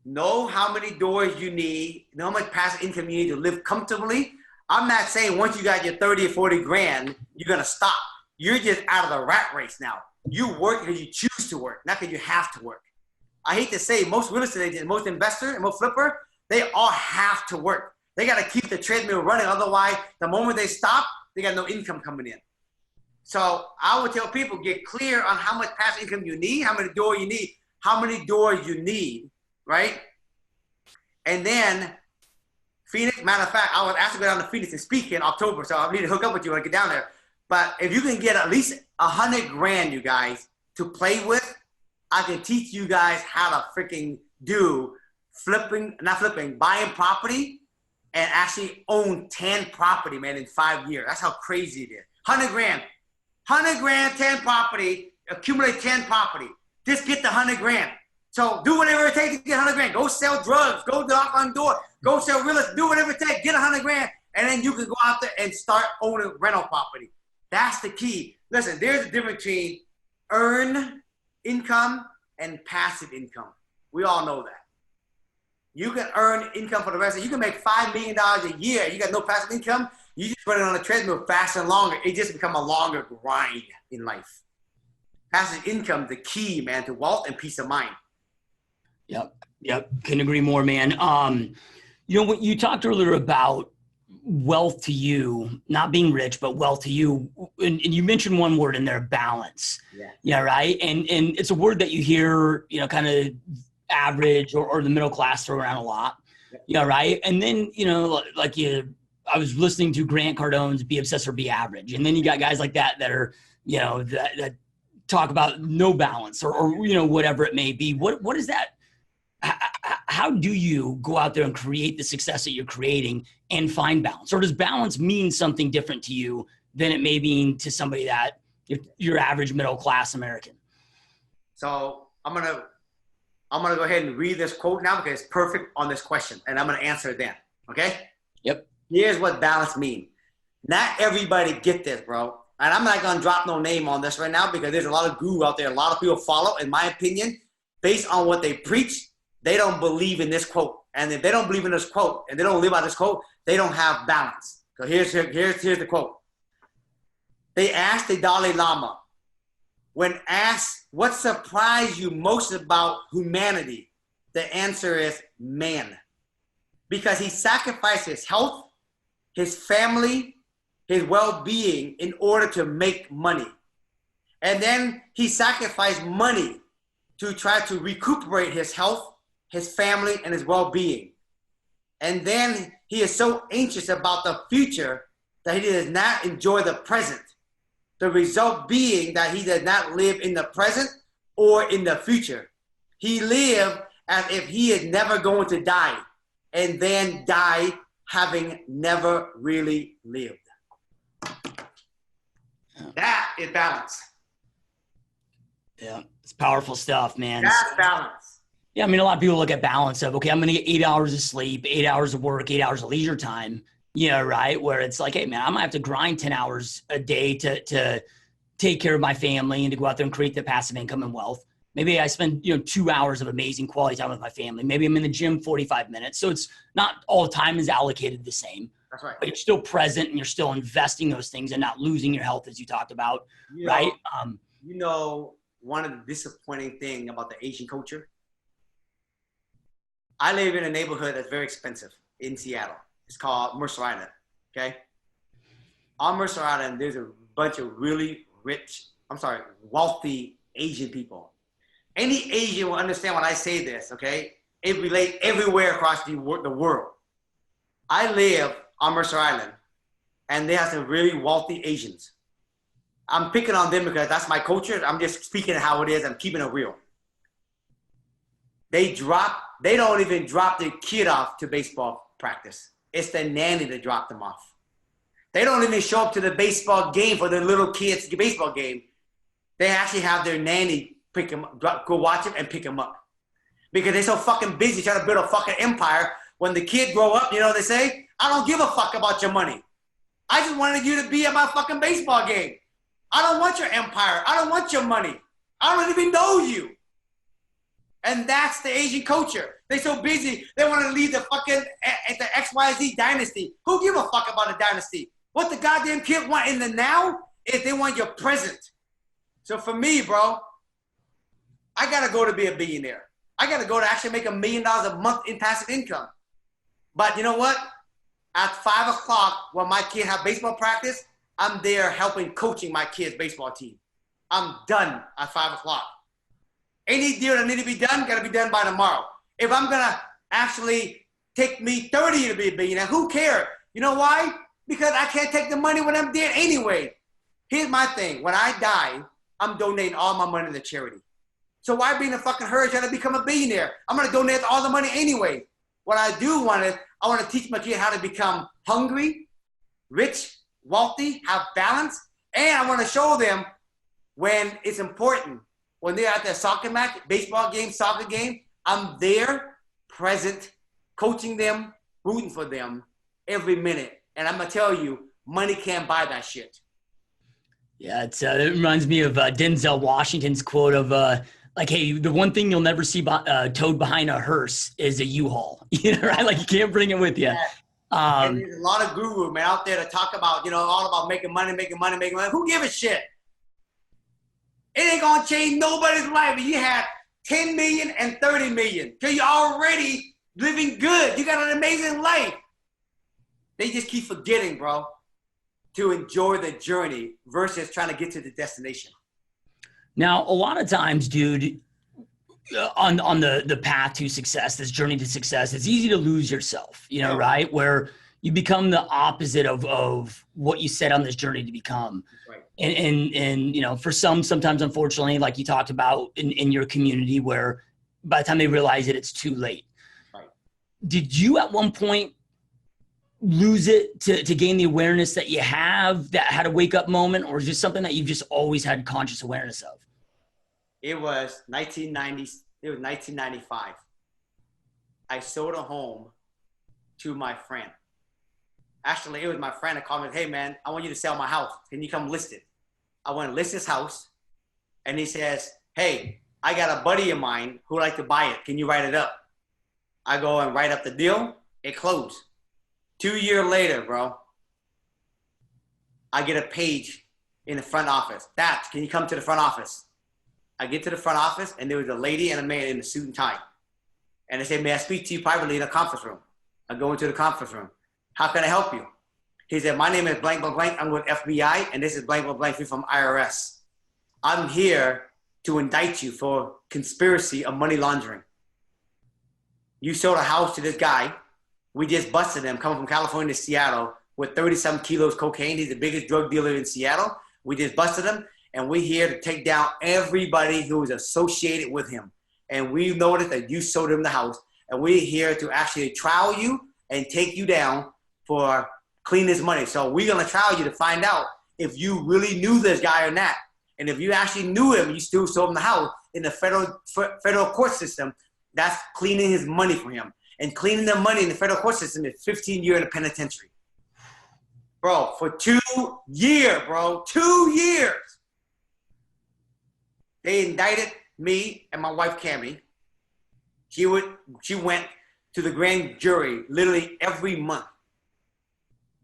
know how many doors you need, know how much passive income you need to live comfortably. I'm not saying once you got your 30 or 40 grand, you're going to stop. You're just out of the rat race now. You work because you choose to work, not because you have to work. I hate to say, most real estate agents, most investors, and most flipper, they all have to work. They got to keep the treadmill running. Otherwise, the moment they stop, they got no income coming in. So I would tell people, get clear on how much passive income you need, how many doors you need, right? And then Phoenix, matter of fact, I was asked to go down to Phoenix and speak in October, so I need to hook up with you when I get down there. But if you can get at least 100 grand, you guys, to play with, I can teach you guys how to freaking do buying property and actually own 10 property, man, in 5 years. That's how crazy it is. 100 grand, 10 property, accumulate 10 property. Just get the 100 grand. So do whatever it takes to get 100 grand. Go sell drugs, go knock on door, go sell real estate, do whatever it takes, get 100 grand. And then you can go out there and start owning rental property. That's the key. Listen, there's a difference between earned income and passive income. We all know that. You can earn income for the rest of it. You can make $5 million a year. You got no passive income. You just run it on a treadmill faster and longer. It just become a longer grind in life. Passive income, the key, man, to wealth and peace of mind. Yep. Couldn't agree more, man. When you talked earlier about wealth to you, not being rich, but wealth to you. And you mentioned one word in there, balance. Yeah. Right. And it's a word that you hear, kind of average or the middle class throw around a lot. Yeah. Right. And then, I was listening to Grant Cardone's Be Obsessed or Be Average. And then you got guys like that are, that talk about no balance or whatever it may be. What is that? How do you go out there and create the success that you're creating and find balance? Or does balance mean something different to you than it may mean to somebody that your average middle class American? So I'm going to I'm going to go ahead and read this quote now because it's perfect on this question. And I'm going to answer it then. Okay? Yep. Here's what balance means. Not everybody get this, bro. And I'm not going to drop no name on this right now because there's a lot of guru out there. A lot of people follow, in my opinion, based on what they preach. They don't believe in this quote. And if they don't believe in this quote and they don't live by this quote, they don't have balance. So here's the quote. They asked the Dalai Lama, when asked what surprised you most about humanity, the answer is man. Because he sacrificed his health, his family, his well-being in order to make money. And then he sacrificed money to try to recuperate his health, his family, and his well-being. And then he is so anxious about the future that he does not enjoy the present. The result being that he does not live in the present or in the future. He lived as if he is never going to die and then die having never really lived. That is balance. Yeah, it's powerful stuff, man. That's balance. Yeah, I mean, a lot of people look at balance of, okay, I'm going to get 8 hours of sleep, 8 hours of work, 8 hours of leisure time. Yeah, right. Where it's like, hey, man, I'm gonna have to grind 10 hours a day to take care of my family and to go out there and create the passive income and wealth. Maybe I spend 2 hours of amazing quality time with my family. Maybe I'm in the gym 45 minutes. So it's not all time is allocated the same. That's right. But you're still present and you're still investing those things and not losing your health, as you talked about, right? One of the disappointing thing about the Asian culture. I live in a neighborhood that's very expensive in Seattle. It's called Mercer Island, okay? On Mercer Island, there's a bunch of really wealthy Asian people. Any Asian will understand when I say this, okay? It relates everywhere across the world. I live on Mercer Island, and they have some really wealthy Asians. I'm picking on them because that's my culture. I'm just speaking how it is. I'm keeping it real. They don't even drop their kid off to baseball practice. It's the nanny that dropped them off. They don't even show up to the baseball game for their little kids' baseball game. They actually have their nanny pick them up, go watch them and pick them up. Because they're so fucking busy trying to build a fucking empire. When the kid grow up, you know what they say? I don't give a fuck about your money. I just wanted you to be at my fucking baseball game. I don't want your empire. I don't want your money. I don't even know you. And that's the Asian culture. They're so busy, they want to leave the fucking the XYZ dynasty. Who give a fuck about a dynasty? What the goddamn kid want in the now is they want your present. So for me, bro, I got to go to be a billionaire. I got to go to actually make $1 million a month in passive income. But you know what? At 5 o'clock, when my kid have baseball practice, I'm there helping coaching my kid's baseball team. I'm done at 5 o'clock. Any deal that need to be done, got to be done by tomorrow. If I'm going to actually take me 30 to be a billionaire, who cares? You know why? Because I can't take the money when I'm dead anyway. Here's my thing. When I die, I'm donating all my money to charity. So why be in a fucking hurry trying to become a billionaire? I'm going to donate all the money anyway. What I do want is, I want to teach my kid how to become hungry, rich, wealthy, have balance, and I want to show them when it's important. When they're at their soccer match, baseball game, soccer game, I'm there, present, coaching them, rooting for them every minute. And I'm going to tell you, money can't buy that shit. Yeah, it reminds me of Denzel Washington's quote of, hey, the one thing you'll never see towed behind a hearse is a U-Haul. Right? Like, you can't bring it with you. Yeah. And there's a lot of gurus, man, out there to talk about, all about making money. Who give a shit? It ain't going to change nobody's life. But you have 10 million and 30 million because you're already living good. You got an amazing life. They just keep forgetting, bro, to enjoy the journey versus trying to get to the destination. Now, a lot of times, dude, on the path to success, this journey to success, it's easy to lose yourself, right? Where you become the opposite of what you set on this journey to become. Right. And for sometimes, unfortunately, like you talked about in your community, where by the time they realize it, it's too late. Right. Did you at one point lose it to gain the awareness that you have, that had a wake up moment, or is it something that you've just always had conscious awareness of? It was 1990s, It was 1995. I sold a home to my friend. Actually, it was my friend that called me, hey man, I want you to sell my house. Can you come list it? I went to list his house, and he says, hey, I got a buddy of mine who would like to buy it. Can you write it up? I go and write up the deal. It closed. 2 years later, bro, I get a page in the front office. Thach, can you come to the front office? I get to the front office, and there was a lady and a man in a suit and tie. And they said, may I speak to you privately in a conference room? I go into the conference room. How can I help you? He said, my name is blank, blank, blank. I'm with FBI, and this is blank, blank, blank from IRS. I'm here to indict you for conspiracy of money laundering. You sold a house to this guy. We just busted him coming from California to Seattle with 30-some kilos cocaine. He's the biggest drug dealer in Seattle. We just busted him, and we're here to take down everybody who is associated with him. And we noticed that you sold him the house, and we're here to actually trial you and take you down for cleaning his money. So we're going to trial you to find out if you really knew this guy or not. And if you actually knew him, you still sold him the house in the federal court system, that's cleaning his money for him. And cleaning the money in the federal court system is 15 years in the penitentiary. Bro, for 2 years, bro, 2 years. They indicted me and my wife, Cammie. She went to the grand jury literally every month.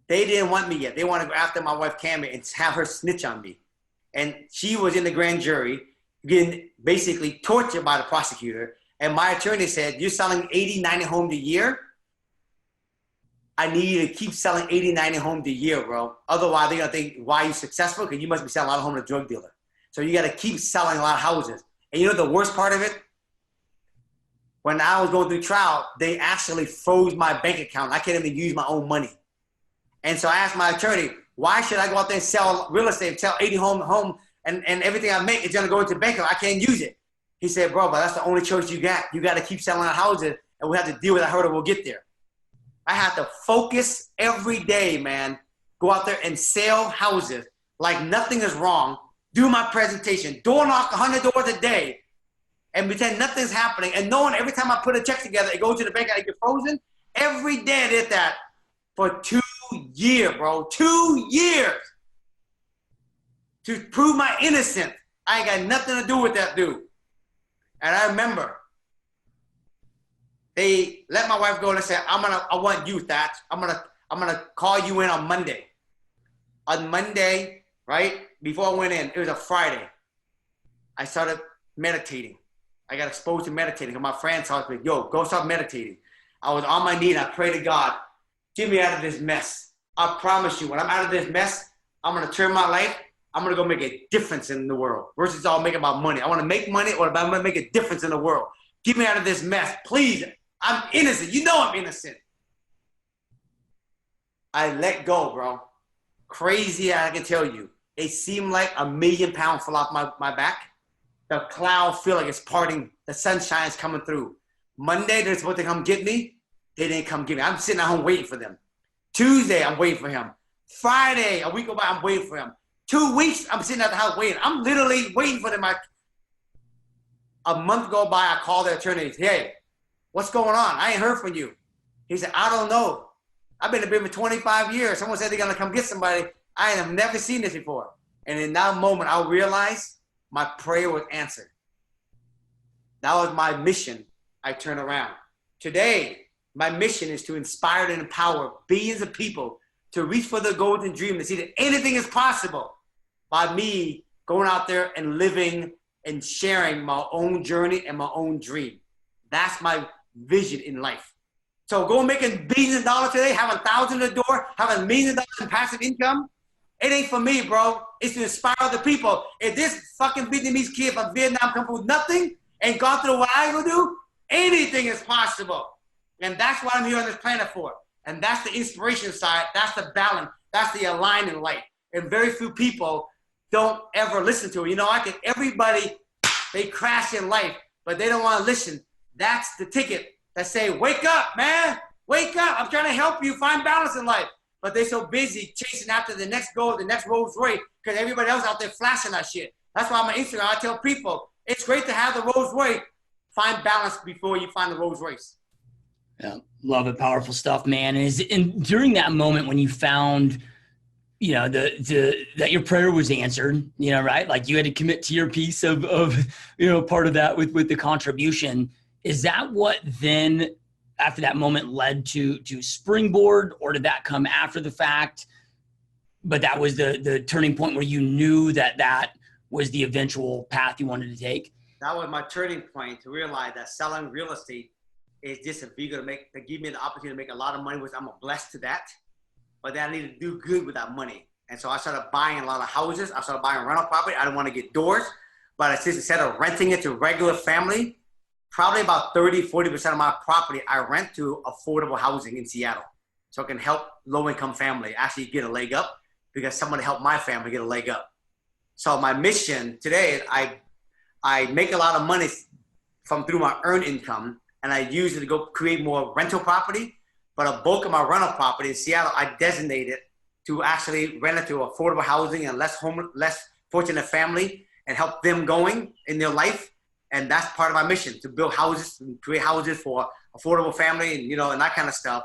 They didn't want me yet. They want to go after my wife, Cammie, and have her snitch on me. And she was in the grand jury getting basically tortured by the prosecutor. And my attorney said, you're selling 80, 90 homes a year. I need you to keep selling 80, 90 homes a year, bro. Otherwise, they're going to think, why are you successful? Because you must be selling a lot of homes to a drug dealer. So you got to keep selling a lot of houses. And you know the worst part of it? When I was going through trial, they actually froze my bank account. I can't even use my own money. And so I asked my attorney, why should I go out there and sell real estate, sell 80 home, and everything I make is going to go into the bank account? I can't use it. He said, bro, but that's the only choice you got. You got to keep selling our houses, and we have to deal with that hurdle. We'll get there. I have to focus every day, man. Go out there and sell houses like nothing is wrong. Do my presentation. Door knock 100 doors a day and pretend nothing's happening. And knowing every time I put a check together, it goes to the bank and I get frozen. Every day I did that for 2 years, bro. 2 years. To prove my innocence. I ain't got nothing to do with that dude. And I remember they let my wife go and they said, I want you, Thach. I'm gonna call you in on Monday. On Monday, right? Before I went in, it was a Friday. I started meditating. I got exposed to meditating. And my friend told me, yo, go start meditating. I was on my knee and I prayed to God, get me out of this mess. I promise you, when I'm out of this mess, I'm gonna turn my life. I'm gonna go make a difference in the world versus all make about money. I wanna make money or I'm gonna make a difference in the world. Get me out of this mess, please. I'm innocent. You know I'm innocent. I let go, bro. Crazy, I can tell you. It seemed like £1 million fell off my back. The cloud feel like it's parting. The sunshine's coming through. Monday, they're supposed to come get me. They didn't come get me. I'm sitting at home waiting for them. Tuesday, I'm waiting for him. Friday, a week go by, I'm waiting for him. 2 weeks, I'm sitting at the house waiting. I'm literally waiting for them. A month go by, I call the attorney. Hey, what's going on? I ain't heard from you. He said, I don't know. I've been in business for 25 years. Someone said they're going to come get somebody. I have never seen this before. And in that moment, I realized my prayer was answered. That was my mission. I turned around. Today, my mission is to inspire and empower billions of people to reach for their golden dream, to see that anything is possible by me going out there and living and sharing my own journey and my own dream. That's my vision in life. So go making billions of dollars today, having thousands at the door, having millions of dollars in passive income. It ain't for me, bro. It's to inspire other people. If this fucking Vietnamese kid from Vietnam come from nothing and gone through what I will do, anything is possible. And that's what I'm here on this planet for. And that's the inspiration side. That's the balance. That's the alignment light. And very few people don't ever listen to it. You know, everybody, they crash in life, but they don't want to listen. That's the ticket that say, wake up, man. Wake up. I'm trying to help you find balance in life. But they're so busy chasing after the next goal, the next Rolls Royce, because everybody else out there flashing that shit. That's why on my Instagram, I tell people, it's great to have the Rolls Royce find balance before you find the Rolls Royce. Yeah, love it. Powerful stuff, man. And during that moment when you found, that your prayer was answered, right? Like you had to commit to your piece of part of that with the contribution. Is that what then after that moment led to Springboard, or did that come after the fact? But that was the turning point where you knew that was the eventual path you wanted to take? That was my turning point to realize that selling real estate is just a vehicle to give me the opportunity to make a lot of money, which I'm blessed to that. But then I need to do good with that money. And so I started buying a lot of houses. I started buying rental property. I didn't want to get doors, but I just, instead of renting it to regular family, probably about 30-40% of my property I rent to affordable housing in Seattle. So I can help low-income family actually get a leg up, because someone helped my family get a leg up. So my mission today, I make a lot of money through my earned income, and I use it to go create more rental property. But a bulk of my rental property in Seattle, I designated to actually rent it to affordable housing and less fortunate family and help them going in their life. And that's part of my mission, to build houses and create houses for affordable family and, and that kind of stuff.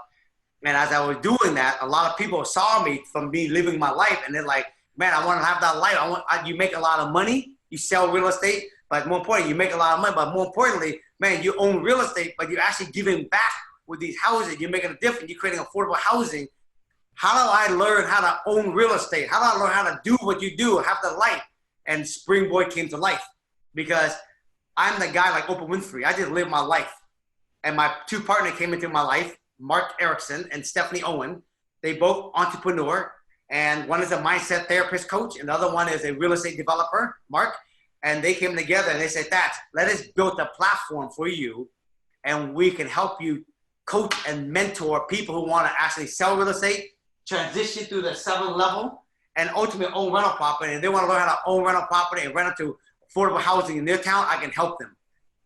And as I was doing that, a lot of people saw me from me living my life, and they're like, man, I want to have that life. You make a lot of money, you sell real estate, but more importantly, you make a lot of money, but more importantly, man, you own real estate, but you're actually giving back with these houses. You're making a difference. You're creating affordable housing. How do I learn how to own real estate? How do I learn how to do what you do, have the life? And Springboard came to life, because I'm the guy like Oprah Winfrey. I just live my life. And my two partners came into my life, Mark Erickson and Stephanie Owen. They both entrepreneur, and one is a mindset therapist coach, and the other one is a real estate developer, Mark. And they came together and they said, Thach, let us build a platform for you, and we can help you coach and mentor people who want to actually sell real estate, transition through the 7th level, and ultimately own rental property. And they want to learn how to own rental property and rent it to affordable housing in their town. I can help them.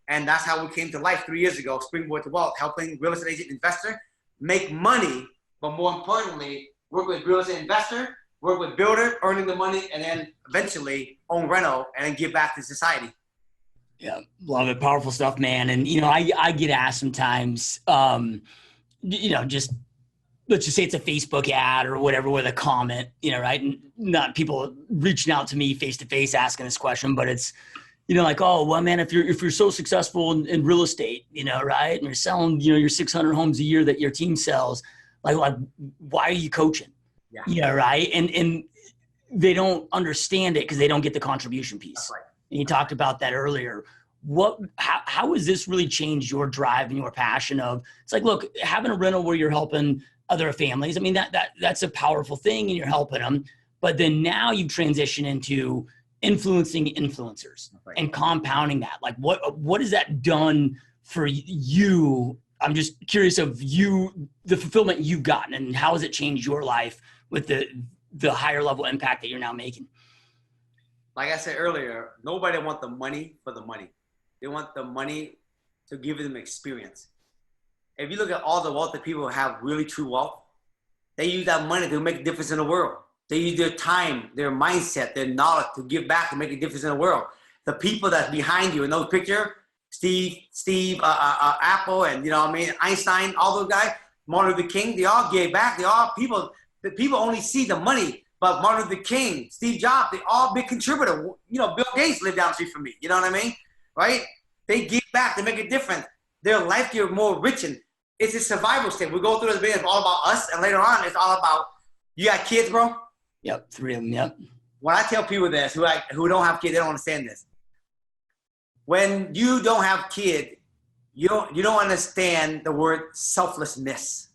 And that's how we came to life 3 years ago, Springboard to Wealth, helping real estate agent investor make money, but more importantly, work with real estate investor, work with builder, earning the money, and then eventually own rental and then give back to society. Yeah, love it. Powerful stuff, man. And, I get asked sometimes, just let's just say it's a Facebook ad or whatever with a comment, right? And not people reaching out to me face to face asking this question, but it's, like, oh, well, man, if you're so successful in real estate, right, and you're selling, your 600 homes a year that your team sells, like why are you coaching? Yeah, right. And they don't understand it because they don't get the contribution piece. That's right. And you talked about that earlier. How has this really changed your drive and your passion of, it's like, look, having a rental where you're helping other families, I mean, that's a powerful thing and you're helping them. But then now you transition into influencing influencers and compounding that. Like what has that done for you? I'm just curious of the fulfillment you've gotten, and how has it changed your life with the higher level impact that you're now making? Like I said earlier, nobody wants the money for the money. They want the money to give them experience. If you look at all the wealthy people who have really true wealth, they use that money to make a difference in the world. They use their time, their mindset, their knowledge to give back and make a difference in the world. The people that's behind you in those pictures, Steve, Apple, and Einstein, all those guys, Martin Luther King, they all gave back. They all people. The people only see the money, but Martin Luther King, Steve Jobs, they all big contributor. Bill Gates lived down the street from me. You know what I mean? Right? They give back to make a difference. Their life gets more rich, and it's a survival state. We go through this video, it's all about us, and later on, it's all about, you got kids, bro? Yep, 3 of them, yep. When I tell people this, who don't have kids, they don't understand this. When you don't have kids, you don't understand the word selflessness.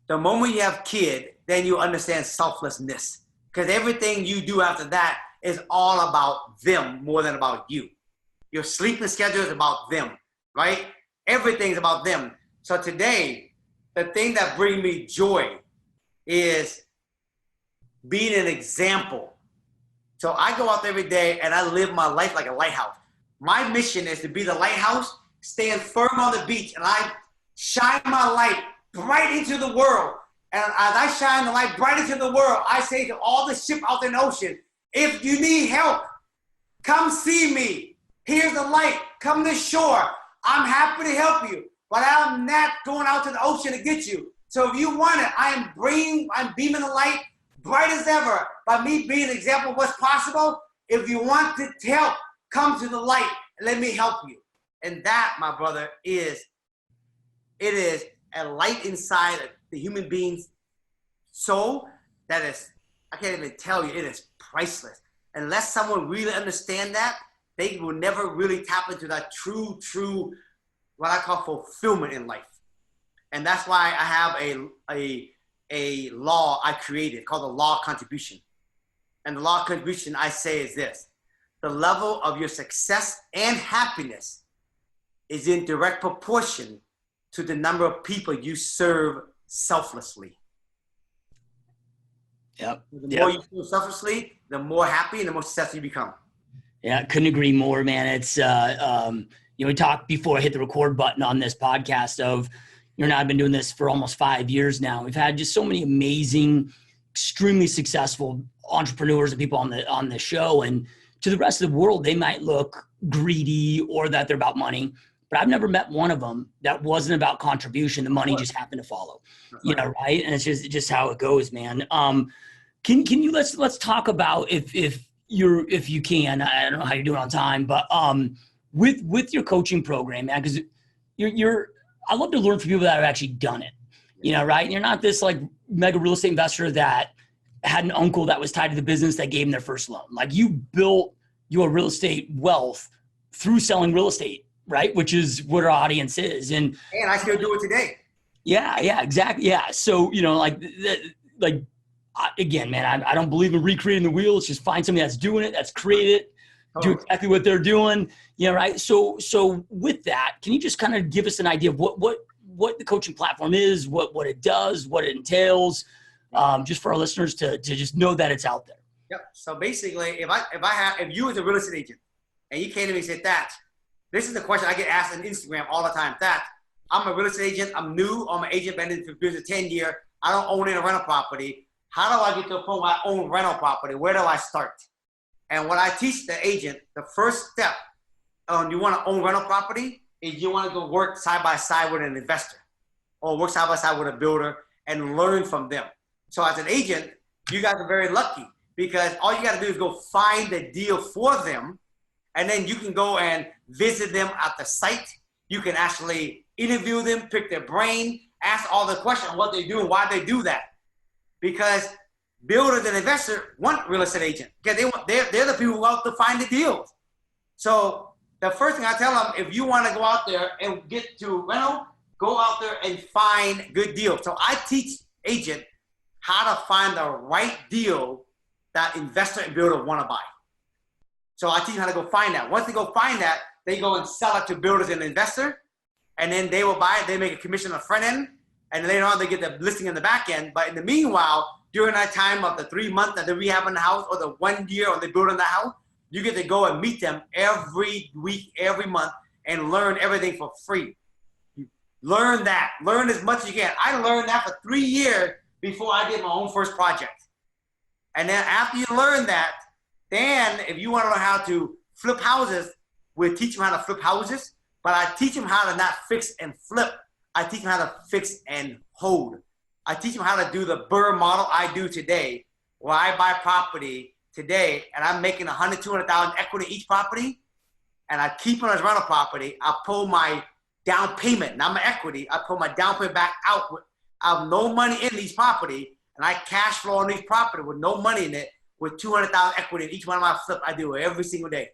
The moment you have kids, then you understand selflessness. Because everything you do after that is all about them more than about you. Your sleeping schedule is about them, right? Everything's about them. So today, the thing that brings me joy is being an example. So I go out there every day and I live my life like a lighthouse. My mission is to be the lighthouse, stand firm on the beach, and I shine my light bright into the world. And as I shine the light bright into the world, I say to all the ship out in the ocean, if you need help, come see me. Here's the light. Come to shore. I'm happy to help you, but I'm not going out to the ocean to get you. So if you want it, I'm beaming the light bright as ever by me being an example of what's possible. If you want to help, come to the light and let me help you. And that, my brother, it is a light inside the human being's soul that is, I can't even tell you, it is priceless. Unless someone really understands that, they will never really tap into that true, what I call fulfillment in life. And that's why I have a law I created called the law of contribution. And the law of contribution I say is this: the level of your success and happiness is in direct proportion to the number of people you serve selflessly. Yep. The more you serve selflessly, the more happy and the more successful you become. Yeah, couldn't agree more, man. It's, we talked before I hit the record button on this podcast of, I've been doing this for almost 5 years now. We've had just so many amazing, extremely successful entrepreneurs and people on the show. And to the rest of the world, they might look greedy or that they're about money. But I've never met one of them that wasn't about contribution. The money just happened to follow, right? And it's just how it goes, man. Can you let's talk about if you can. I don't know how you're doing on time, but with your coaching program, man, because I love to learn from people that have actually done it, right? And you're not this like mega real estate investor that had an uncle that was tied to the business that gave them their first loan. Like, you built your real estate wealth through selling real estate, right? Which is what our audience is. And I still do it today. Yeah, exactly. Yeah. So, again, man, I don't believe in recreating the wheel. It's just find somebody that's doing it, that's created it, do exactly what they're doing. Right. So with that, can you just kind of give us an idea of what the coaching platform is, what it does, what it entails, just for our listeners to just know that it's out there? Yep. So basically, if you as a real estate agent and you came to me and said, Thach, this is the question I get asked on Instagram all the time. Thach, I'm a real estate agent. I'm new. I'm an agent, been in the business 10 years. I don't own any rental property. How do I get to a point where I own rental property? Where do I start? And what I teach the agent, the first step on you want to own rental property is you want to go work side by side with an investor or work side by side with a builder and learn from them. So as an agent, you guys are very lucky because all you got to do is go find the deal for them. And then you can go and visit them at the site. You can actually interview them, pick their brain, ask all the questions, what they do and why they do that. Because builders and investors want real estate agents because they're the people who go out to find the deals. So the first thing I tell them, if you want to go out there and get to rental, go out there and find good deals. So I teach agents how to find the right deal that investor and builder want to buy. So I teach them how to go find that. Once they go find that, they go and sell it to builders and investor, and then they will buy it. They make a commission on the front end, and later on they get the listing in the back end. But in the meanwhile, during that time of the 3 months that they're rehabbing the house or the 1 year or they're building the house, you get to go and meet them every week, every month, and learn everything for free. Learn that. Learn as much as you can. I learned that for 3 years before I did my own first project. And then after you learn that, then if you want to learn how to flip houses, we'll teach them how to flip houses, but I teach them how to not fix and flip. I teach them how to fix and hold. I teach them how to do the BRRRR model I do today, where I buy property today and I'm making 100, 200,000 equity each property, and I keep it as rental property. I pull my down payment, not my equity. I pull my down payment back out. I have no money in these property, and I cash flow on these property with no money in it, with 200,000 equity in each one of my flip. I do it every single day.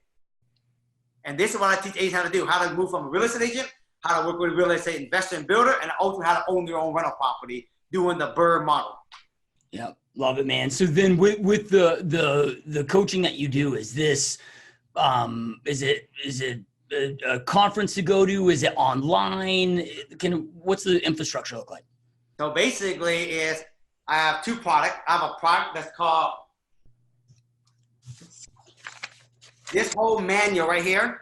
And this is what I teach agents how to do: how to move from a real estate agent, how to work with a real estate investor and builder, and ultimately how to own your own rental property, doing the BRRRR model. Yeah, love it, man. So then with the coaching that you do, is this is it a conference to go to? Is it online? What's the infrastructure look like? So basically I have two products. I have a product that's called this whole manual right here.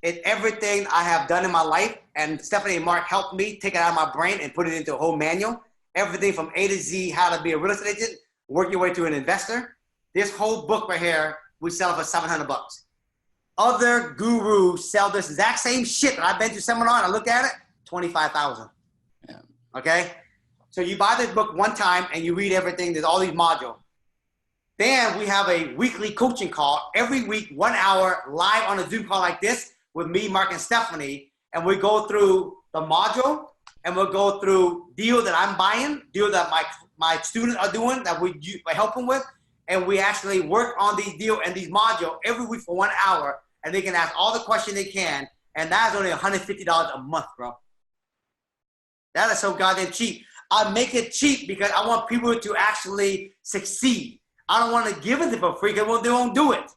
It's everything I have done in my life, and Stephanie and Mark helped me take it out of my brain and put it into a whole manual. Everything from A to Z, how to be a real estate agent, work your way to an investor. This whole book right here, we sell it for $700. other gurus sell this exact same shit that I've been to seminar and I look at it, $25,000. Yeah. Okay? So you buy this book one time and you read everything. There's all these modules. Then we have a weekly coaching call every week, 1 hour live on a Zoom call like this with me, Mark, and Stephanie. And we go through the module and we'll go through deal that I'm buying, deal that my students are doing that we help them with. And we actually work on these deal and these modules every week for 1 hour. And they can ask all the questions they can. And that's only $150 a month, bro. That is so goddamn cheap. I make it cheap because I want people to actually succeed. I don't want to give it for free because they won't do it.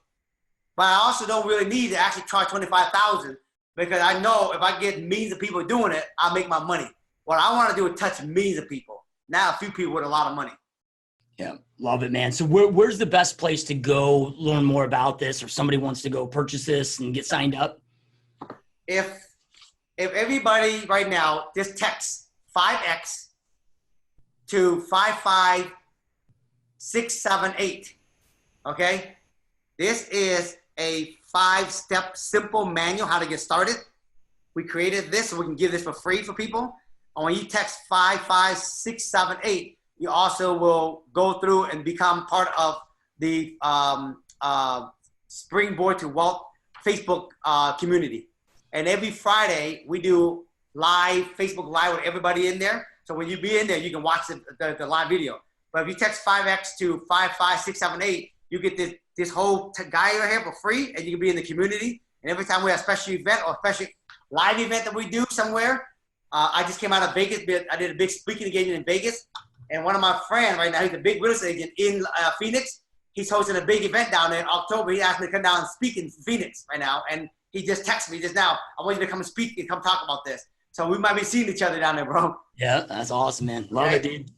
But I also don't really need to actually charge $25,000 because I know if I get millions of people doing it, I'll make my money. What I want to do is touch millions of people, not a few people with a lot of money. Yeah, love it, man. So where's the best place to go learn more about this, or somebody wants to go purchase this and get signed up? If everybody right now just text 5X to 55678, okay? This is a 5-step simple manual how to get started. We created this so we can give this for free for people. And when you text 55678, you also will go through and become part of the Springboard to Wealth Facebook community. And every Friday, we do live, Facebook Live with everybody in there. So when you be in there, you can watch the live video. But if you text 5X to 55678, you get this whole guy right here for free, and you can be in the community. And every time we have a special event or a special live event that we do somewhere, I just came out of Vegas. I did a big speaking engagement in Vegas. And one of my friends right now, he's a big real estate agent in Phoenix. He's hosting a big event down there in October. He asked me to come down and speak in Phoenix right now. And he just texted me just now, I want you to come and speak and come talk about this. So we might be seeing each other down there, bro. Yeah, that's awesome, man. Love it, dude.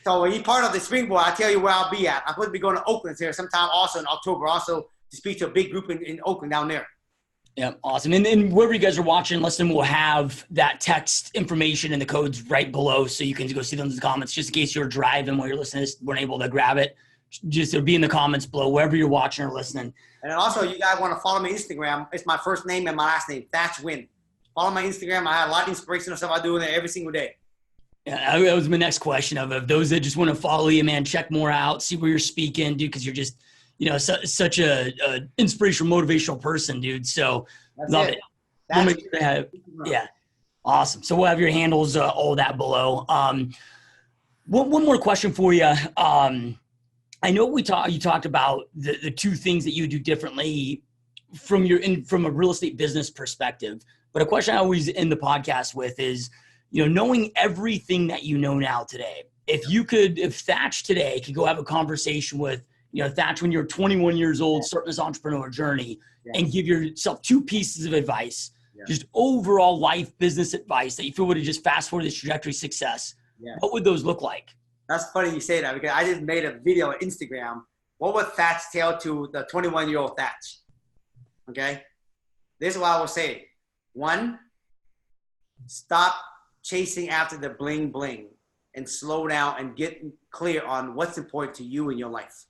So when you're part of the Springboard, I'll tell you where I'll be at. I'm supposed to be going to Oakland here sometime also in October, also to speak to a big group in Oakland down there. Yeah, awesome. And wherever you guys are watching, listening, we'll have that text information and the codes right below so you can go see them in the comments just in case you're driving while you're listening to this, weren't able to grab it. Just it'll be in the comments below, wherever you're watching or listening. And then also, you guys want to follow my Instagram. It's my first name and my last name, Thach Nguyen. Follow my Instagram. I have a lot of inspirational stuff I do in there every single day. Yeah, that was my next question of those that just want to follow you, man, check more out, see where you're speaking, dude, because you're just, such a inspirational, motivational person, dude. So love it. We'll make sure to have, yeah, awesome. So we'll have your handles, all that below. One more question for you. I know you talked about the two things that you do differently from a real estate business perspective. But a question I always end the podcast with is, knowing everything that you know now today, if Thach today could go have a conversation with, Thach, when you're 21 years old, starting this entrepreneur journey, and give yourself two pieces of advice, just overall life business advice that you feel would have just fast forwarded this trajectory success, what would those look like? That's funny you say that because I just made a video on Instagram. What would Thach tell to the 21-year-old Thach? Okay? This is what I will say. 1, stop chasing after the bling bling and slow down and get clear on what's important to you in your life.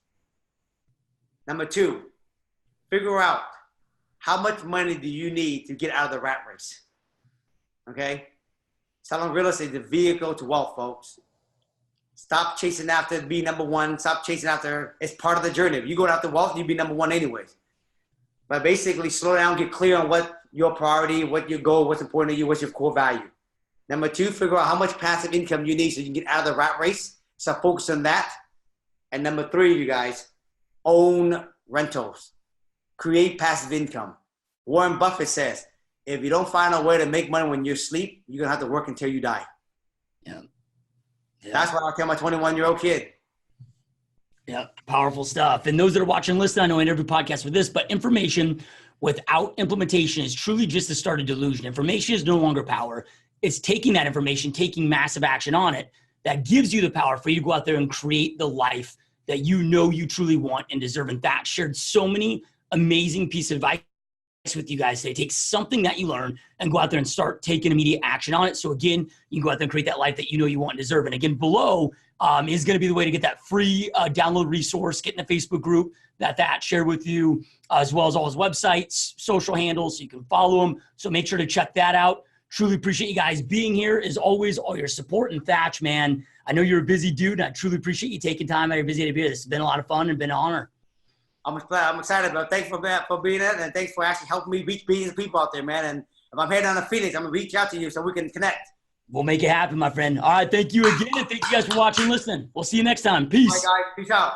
Number 2, figure out how much money do you need to get out of the rat race. Okay? Selling real estate is the vehicle to wealth, folks. Stop chasing after being number one. Stop chasing after, it's part of the journey. If you go after wealth, you'll be number one anyways. But basically slow down, get clear on what your priority, what your goal, what's important to you, what's your core value. Number 2, figure out how much passive income you need so you can get out of the rat race. So focus on that. And number 3, you guys, own rentals. Create passive income. Warren Buffett says, if you don't find a way to make money when you sleep, you're going to have to work until you die. Yeah. That's what I'll tell my 21-year-old kid. Yeah, powerful stuff. And those that are watching, listen, I know I interview podcasts with this, but information without implementation is truly just the start of delusion. Information is no longer power. It's taking that information, taking massive action on it that gives you the power for you to go out there and create the life that you truly want and deserve. And that shared so many amazing pieces of advice with you guys today. Take something that you learn and go out there and start taking immediate action on it. So again, you can go out there and create that life that you want and deserve. And again, below, is going to be the way to get that free download resource, get in the Facebook group that shared with you, as well as all his websites, social handles, so you can follow him. So make sure to check that out. Truly appreciate you guys being here. As always, all your support. And Thach, man, I know you're a busy dude, and I truly appreciate you taking time out of your busy day to be here. This has been a lot of fun and been an honor. I'm excited, bro. Thanks for being there, and thanks for actually helping me reach billions of people out there, man. And if I'm heading down to Phoenix, I'm going to reach out to you so we can connect. We'll make it happen, my friend. All right, thank you again, and thank you guys for watching and listening. We'll see you next time. Peace. All right, guys. Peace out.